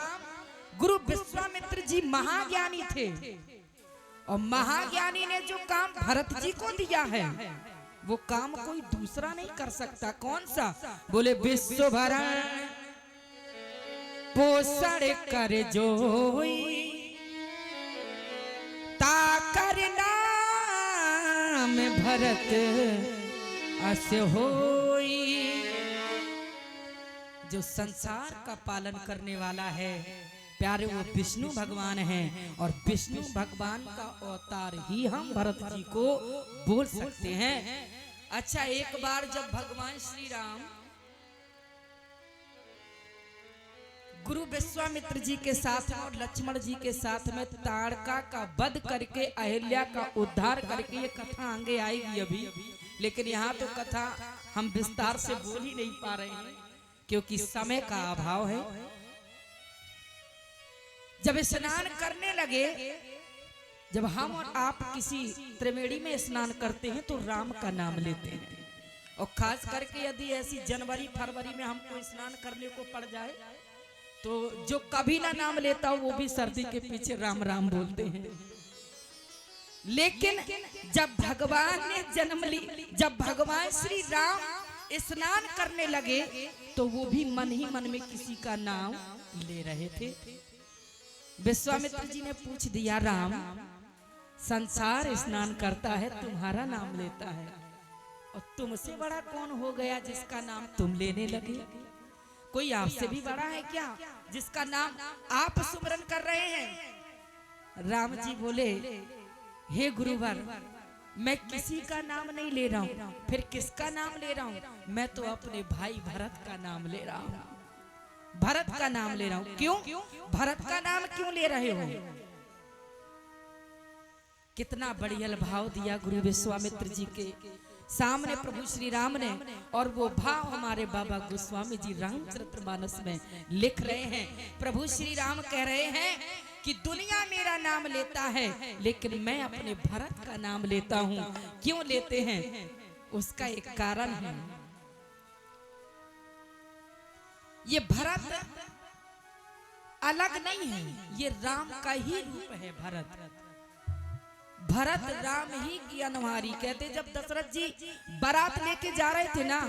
गुरु विश्वामित्र जी महाज्ञानी थे, और महाज्ञानी ने जो काम भरत जी को दिया है वो काम कोई दूसरा नहीं कर सकता। कौन सा? बोले विश्व भरण पोषण कर जोई ताकर नाम भरत अस होई। जो संसार का पालन करने वाला है प्यारे वो विष्णु भगवान हैं और विष्णु भगवान का अवतार ही हम भरत जी को बोल सकते हैं। अच्छा, एक बार जब भगवान श्री राम गुरु विश्वामित्र जी के साथ में और लक्ष्मण जी के साथ में ताड़का का वध करके अहिल्या का उद्धार करके, ये कथा आगे आएगी अभी, लेकिन यहाँ तो कथा हम विस्तार से बोल ही नहीं पा रहे हैं क्योंकि समय का अभाव है। जब स्नान करने लगे, जब हम और आप किसी त्रिवेणी में स्नान करते हैं तो राम का नाम लेते हैं, और खास करके यदि ऐसी जनवरी फरवरी में हमको स्नान करने को पड़ जाए तो जो कभी ना नाम लेता हो वो भी सर्दी के पीछे राम राम बोलते हैं। लेकिन जब भगवान ने जन्म ली, जब भगवान श्री राम स्नान करने लगे तो वो भी मन ही मन में किसी का नाम ले रहे थे। विश्वामित्र जी ने पूछ दिया, राम संसार स्नान करता है, तुम्हारा नाम लेता है, और तुमसे बड़ा कौन हो गया जिसका नाम तुम लेने लगे? कोई आपसे भी बड़ा है क्या जिसका नाम आप सुमरन कर रहे हैं? राम जी बोले, हे गुरुवर, मैं किसी का नाम नहीं ले रहा हूँ, फिर किसका नाम ले रहा हूँ? मैं तो अपने भाई भरत का नाम ले रहा हूँ, भरत का नाम ले रहा हूँ। क्यों? भरत का नाम क्यों ले रहे हो? कितना बढ़िया भाव दिया गुरु विश्वामित्र जी के सामने प्रभु श्री राम ने, और वो भाव हमारे बाबा गोस्वामी जी रामचरितमानस में लिख रहे हैं। प्रभु श्री राम कह रहे हैं कि दुनिया मेरा नाम लेता है लेकिन मैं अपने भरत का नाम लेता हूँ। क्यों लेते हैं? उसका एक कारण है। ये भरत अलग नहीं है, ये राम का ही रूप है। भरत राम ही की अनवारी। कहते जब दशरथ जी बारात लेके जा रहे थे ना,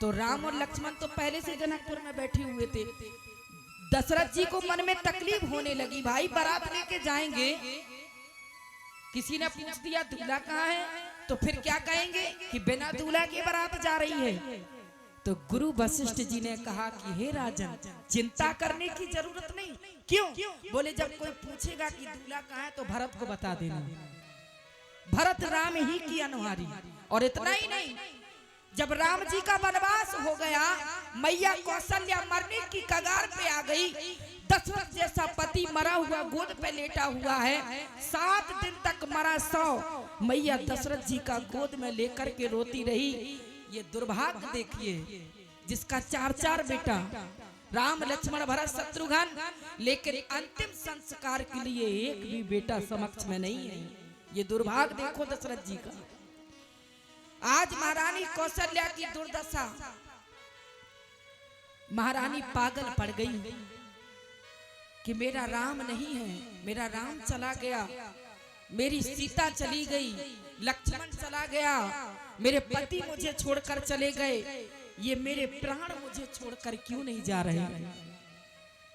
तो राम और लक्ष्मण तो पहले से जनकपुर में बैठे हुए थे। दशरथ जी को मन में तकलीफ होने लगी, भाई बारात लेके जाएंगे, किसी ने पूछ दिया दूल्हा कहाँ है, तो फिर क्या कहेंगे कि बिना दूल्हा के बारात जा रही है। तो गुरु वशिष्ठ जी ने कहा कि हे राजन, चिंता करने की जरूरत नहीं। क्यों? बोले जब कोई पूछेगा कि दूल्हा कहाँ है तो भरत को बता देना, भरत राम ही की अनवारी। और इतना ही नहीं, जब राम जी का वनवास हो गया, मैया कौशल्या मरने की कगार पे आ गई, दशरथ जैसा पति मरा हुआ गोद पे लेटा हुआ है, 7 दिन तक मरा 100, मैया दशरथ जी का गोद में लेकर के रोती रही। ये दुर्भाग्य देखिए, जिसका 4 बेटा राम लक्ष्मण भरत शत्रुघ्न, लेकिन अंतिम संस्कार के लिए एक भी बेटा समक्ष में नहीं है। ये दुर्भाग्य देखो दशरथ जी का। आज महारानी कौशल्या की दुर्दशा, महारानी पागल पड़ गई कि मेरा राम नहीं है, मेरा राम चला गया, मेरी सीता चली गई, लक्ष्मण चला गया, मेरे पति मुझे छोड़कर चले गए, ये मेरे प्राण मुझे छोड़कर क्यों नहीं जा रहे हैं?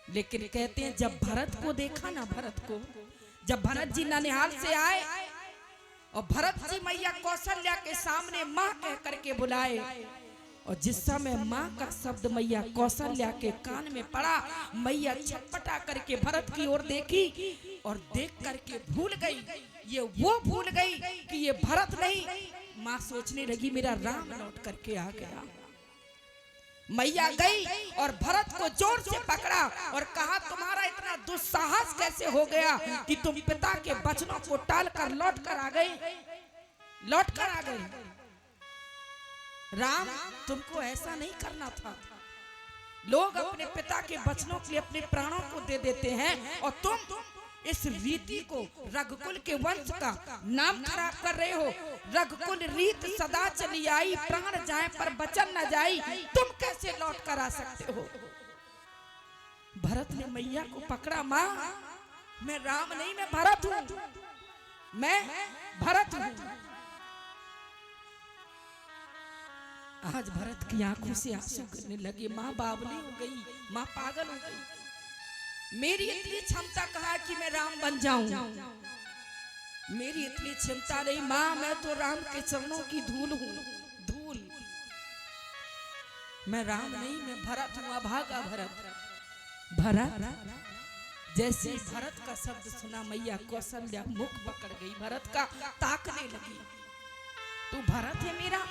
लेकिन कहते हैं जब भरत को देखा ना, भरत को जब भरत जी ननिहाल से आए और भरत जी मैया कौशल्या के सामने माँ कह करके बुलाए, और जिस समय माँ का शब्द मैया कौशल्या के कान में पड़ा, मैया छटपटा करके भरत की ओर देखी और देख करके भूल गई। ये वो भूल गई कि ये भरत नहीं। माँ सोचने लगी मेरा राम लौट करके आ गया। मैया गई और भरत को जोर से पकड़ा और कहा तुम्हारा इतना दुस्साहस कैसे हो गया कि तुम पिता के वचनों को टालकर लौट कर आ गई। राम, तुमको ऐसा नहीं करना था। लोग अपने पिता के वचनों के लिए अपने प्राणों को दे देते हैं और तुम इस रीति को, रघुकुल के वंश का नाम खराब कर रहे हो। रघुकुल रीत सदा चली आई, प्राण जाए पर वचन न जाई, तुम कैसे लौट कर आ सकते हो? भरत ने मैया को पकड़ा, माँ मैं राम नहीं, मैं भरत हूँ, मैं भरत हूँ। आज भरत की आंखों से आंसू गिरने लगे। माँ बावली हो गई, माँ पागल हो गई। मेरी इतनी क्षमता कहाँ कि मैं राम बन जाऊं, मेरी इतनी क्षमता नहीं माँ, मैं तो राम के चरणों की धूल हूँ, धूल। मैं राम नहीं, मैं भरत हूँ, अभागा भरत। भरत जैसे भरत का शब्द सुना मैया कौशल्या मुख पकड़ गई, भरत का ताकने लगी, तू भरत है मेरा।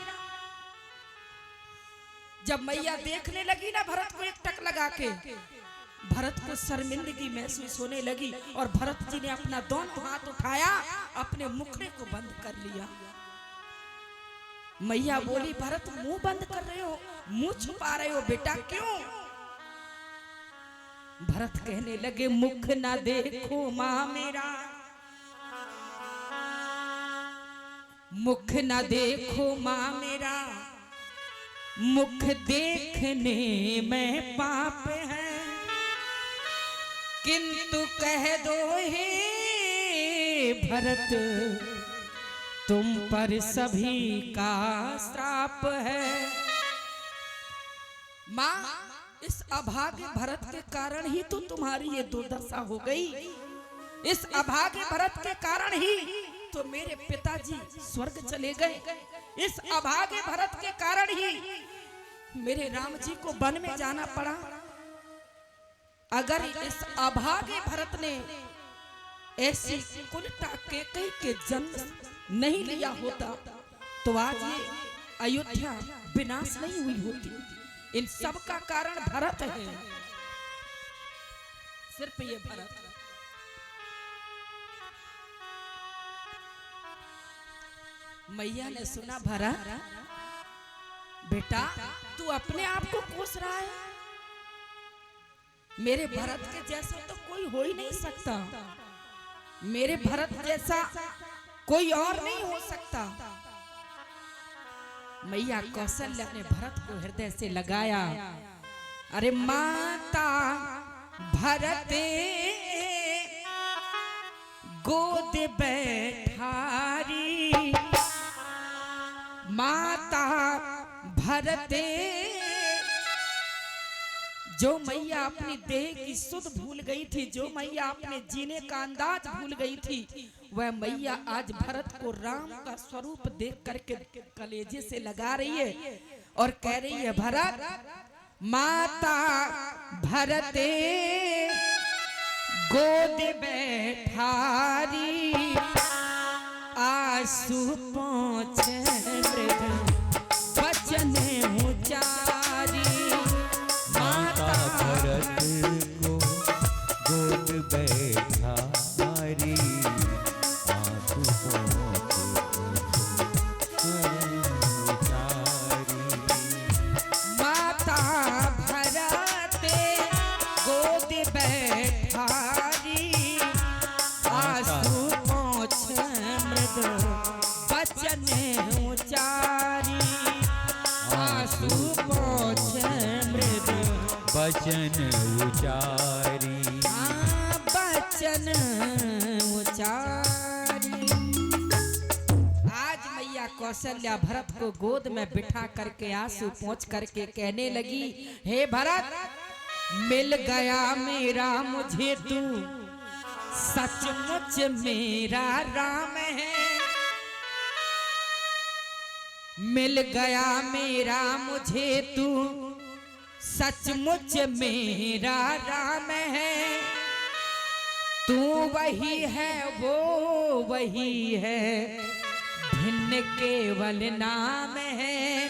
जब मैया देखने लगी ना भरत को एक टक लगा के, भरत को शर्मिंदगी महसूस होने लगी और भरत जी ने अपना दोनों हाथ उठाया, अपने मुखड़े को बंद कर लिया। मैया बोली भरत मुंह बंद कर रहे हो, मुंह छुपा रहे हो बेटा, क्यों? भरत कहने लगे मुख ना देखो माँ मेरा, मुख ना देखो माँ मेरा, मुख देखने में पाप है, किंतु कह दो हे भरत तुम पर सभी का श्राप है। माँ इस अभागे भरत के कारण ही तो तुम्हारी ये दुर्दशा हो गई, इस अभागे भरत के कारण ही तो मेरे पिताजी स्वर्ग चले गए, इस अभागे भरत के कारण ही मेरे राम जी को वन में जाना पड़ा। अगर इस अभागे भरत ने ऐसी कुलटा कैकेयी के जन्म नहीं लिया होता तो आज ये अयोध्या विनाश नहीं हुई होती। इन सब का कारण भरत है, सिर्फ ये भरत। मैया ने सुना भरत बेटा तू अपने आप को कोस रहा है, मेरे भरत के जैसा तो कोई हो ही नहीं सकता, मेरे भरत जैसा कोई और नहीं हो सकता। मैया कौशल्या ने भरत को हृदय से लगाया, अरे माता भरते गोद बैठारी, माता भरते। जो मैया अपनी देह की सुध भूल गई थी, जो मैया अपने जीने का अंदाज भूल गई थी, वह मैया आज भरत को राम का स्वरूप देख करके कलेजे से लगा रही है और कह रही है भरत माता भरते गोद बैठारी, आंसू पोंछे मृग वचन उचारी, माता भरत को गोद बैठारी, आंसू उचारी। माता भरते गोद बैठारी, आंसू पोंछे मृग वचन उचारी, आंसू पोंछे मृग वचन उचारी, वचन उचारी। आज मैया कौशल्या भरत को गोद में बिठा करके आंसू पोंछ करके कहने लगी, हे भरत मिल गया मेरा मुझे तू, सचमुच मेरा राम है, मिल गया मेरा मुझे तू, सचमुच मेरा राम है, तू वही है वो वही है, भिन्न केवल नाम है।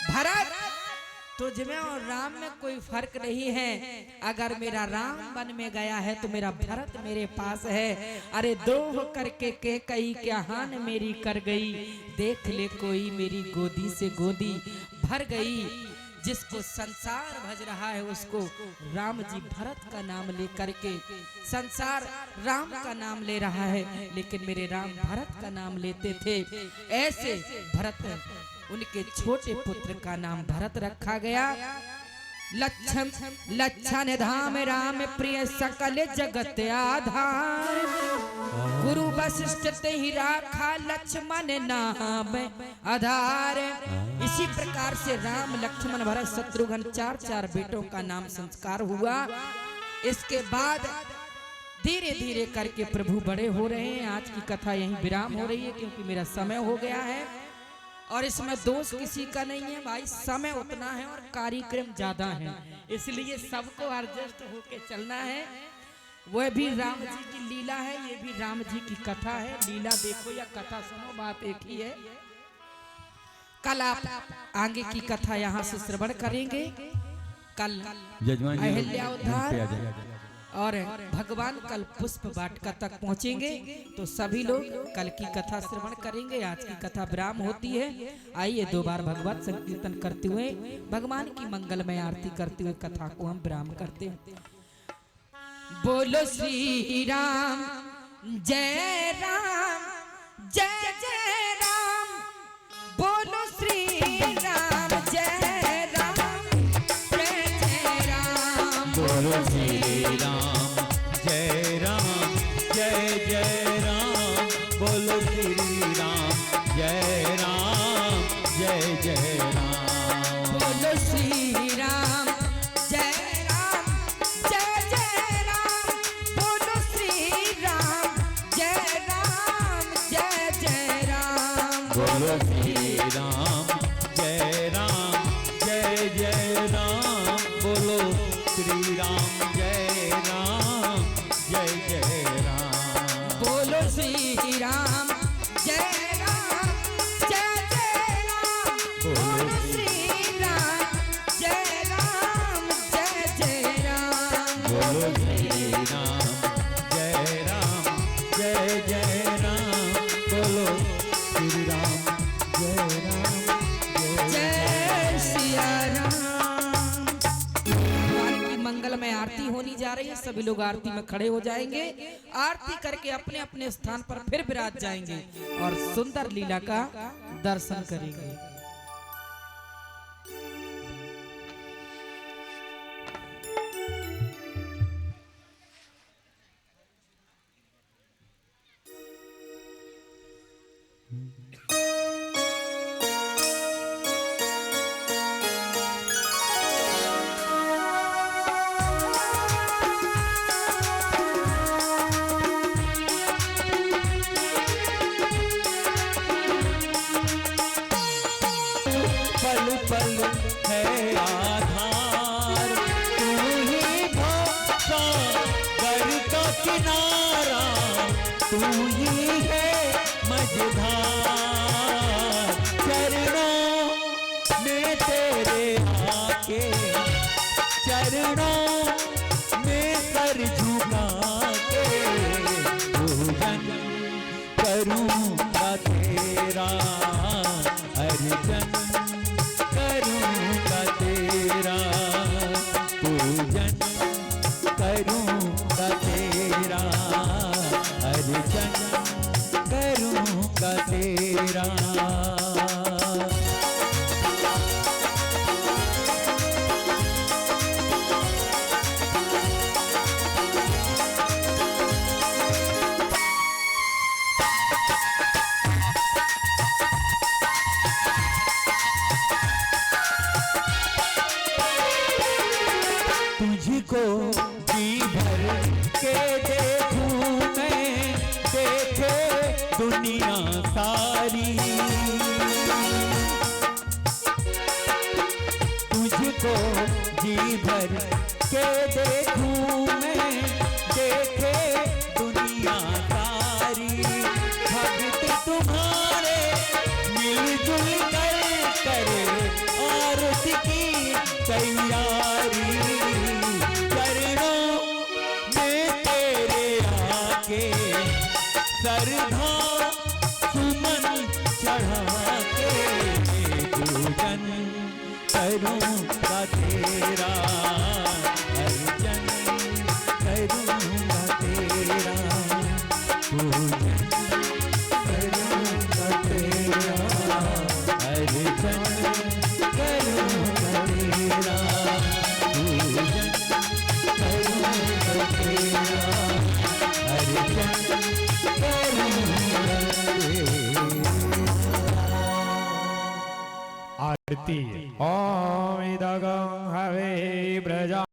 भरत तुझ में और राम में कोई फर्क नहीं है, अगर मेरा राम वन में गया है तो मेरा भरत मेरे पास है। अरे दोह करके कैकेयी क्या हान मेरी कर गई, देख ले कोई मेरी गोदी से गोदी भर गई। जिसको संसार भज रहा है उसको राम जी भरत का नाम ले करके, संसार राम का नाम ले रहा है लेकिन मेरे राम भरत का नाम लेते थे। ऐसे भरत उनके छोटे पुत्र का नाम भरत रखा गया। लक्षण धाम राम प्रिय सकल जगत आधार, गुरु वशिष्ठ ते ही राखा लक्ष्मण नाम आधार। इसी प्रकार से राम लक्ष्मण भरत शत्रुघ्न चार चार बेटों का नाम संस्कार हुआ। इसके बाद धीरे धीरे करके प्रभु बड़े हो रहे हैं। आज की कथा यहीं विराम हो रही है क्योंकि मेरा समय हो गया है और इसमें दोष किसी का नहीं है भाई, समय उतना है और कार्यक्रम ज्यादा है, इसलिए सबको एडजस्ट होके चलना है। वह भी राम जी की लीला है, ये भी राम जी की कथा है। लीला देखो या कथा सुनो, बात एक ही है। कल आप आगे की कथा यहाँ से श्रवण करेंगे। कल अहिल्या उद्धार और भगवान कल पुष्प वाटिका तक पहुँचेंगे, तो सभी लोग कल की कथा श्रवण करेंगे। आज की कथा विराम होती है। आइए 2 बार भगवत संकीर्तन करते हुए, भगवान की मंगलमय आरती करते हुए कथा को हम विराम करते हैं। बोलो श्री राम जय राम, जय जय राम। बोलो श्री राम जय राम, जय जय राम। बोलो श्री राम जय राम, जय जय राम। बोलो श्री राम जय राम, जय जय राम। बोलो श्री राम जय राम, जय जय राम। बोलो श्री राम जय राम, जय जय राम। बोलो श्री राम जय राम, जय जय राम। बोलो श्री राम जय राम, जय जय राम। बोलो श्री राम जय राम, जय जय राम। बोलो श्री राम जय राम, जय जय राम। बोलो श्री राम जय राम, जय जय राम। बोलो श्री राम जय राम, जय सिया राम। भगवान की मंगलमय आरती होनी जा रही है। सभी लोग आरती में खड़े हो जाएंगे, आरती करके अपने अपने स्थान पर फिर विराज जाएंगे और सुंदर लीला का दर्शन करेंगे। पल पल है आधार, तू ही भक्ता गर का किनारा, तू ही है मझधार। चरणों में तेरे आके, चरणों में सर झुका के पूजन करूँगा तेरा, अर्चन करूँगा तेरा, पूजन करूँगा तेरा, अर्चन करूँगा तेरा। तुझको जी भर के देखूं मैं, देखे दुनिया सारी। तुझको जी भर के देखूं मैं, देखे दुनिया सारी। भक्त तुम्हारे मिलजुल कर करे आरती की तैयारी। चरणों में तेरे आके श्रद्धा सुमन चढ़ा के पूजन करूँगा तेरा, अर्चन करूँगा तेरा, पूजन करूँगा तेरा, अर्चन करूँगा तेरा, पूजन करूँगा तेरा, अर्चन करूँगा तेरा। आरती ओम इदगं हवे ब्रजा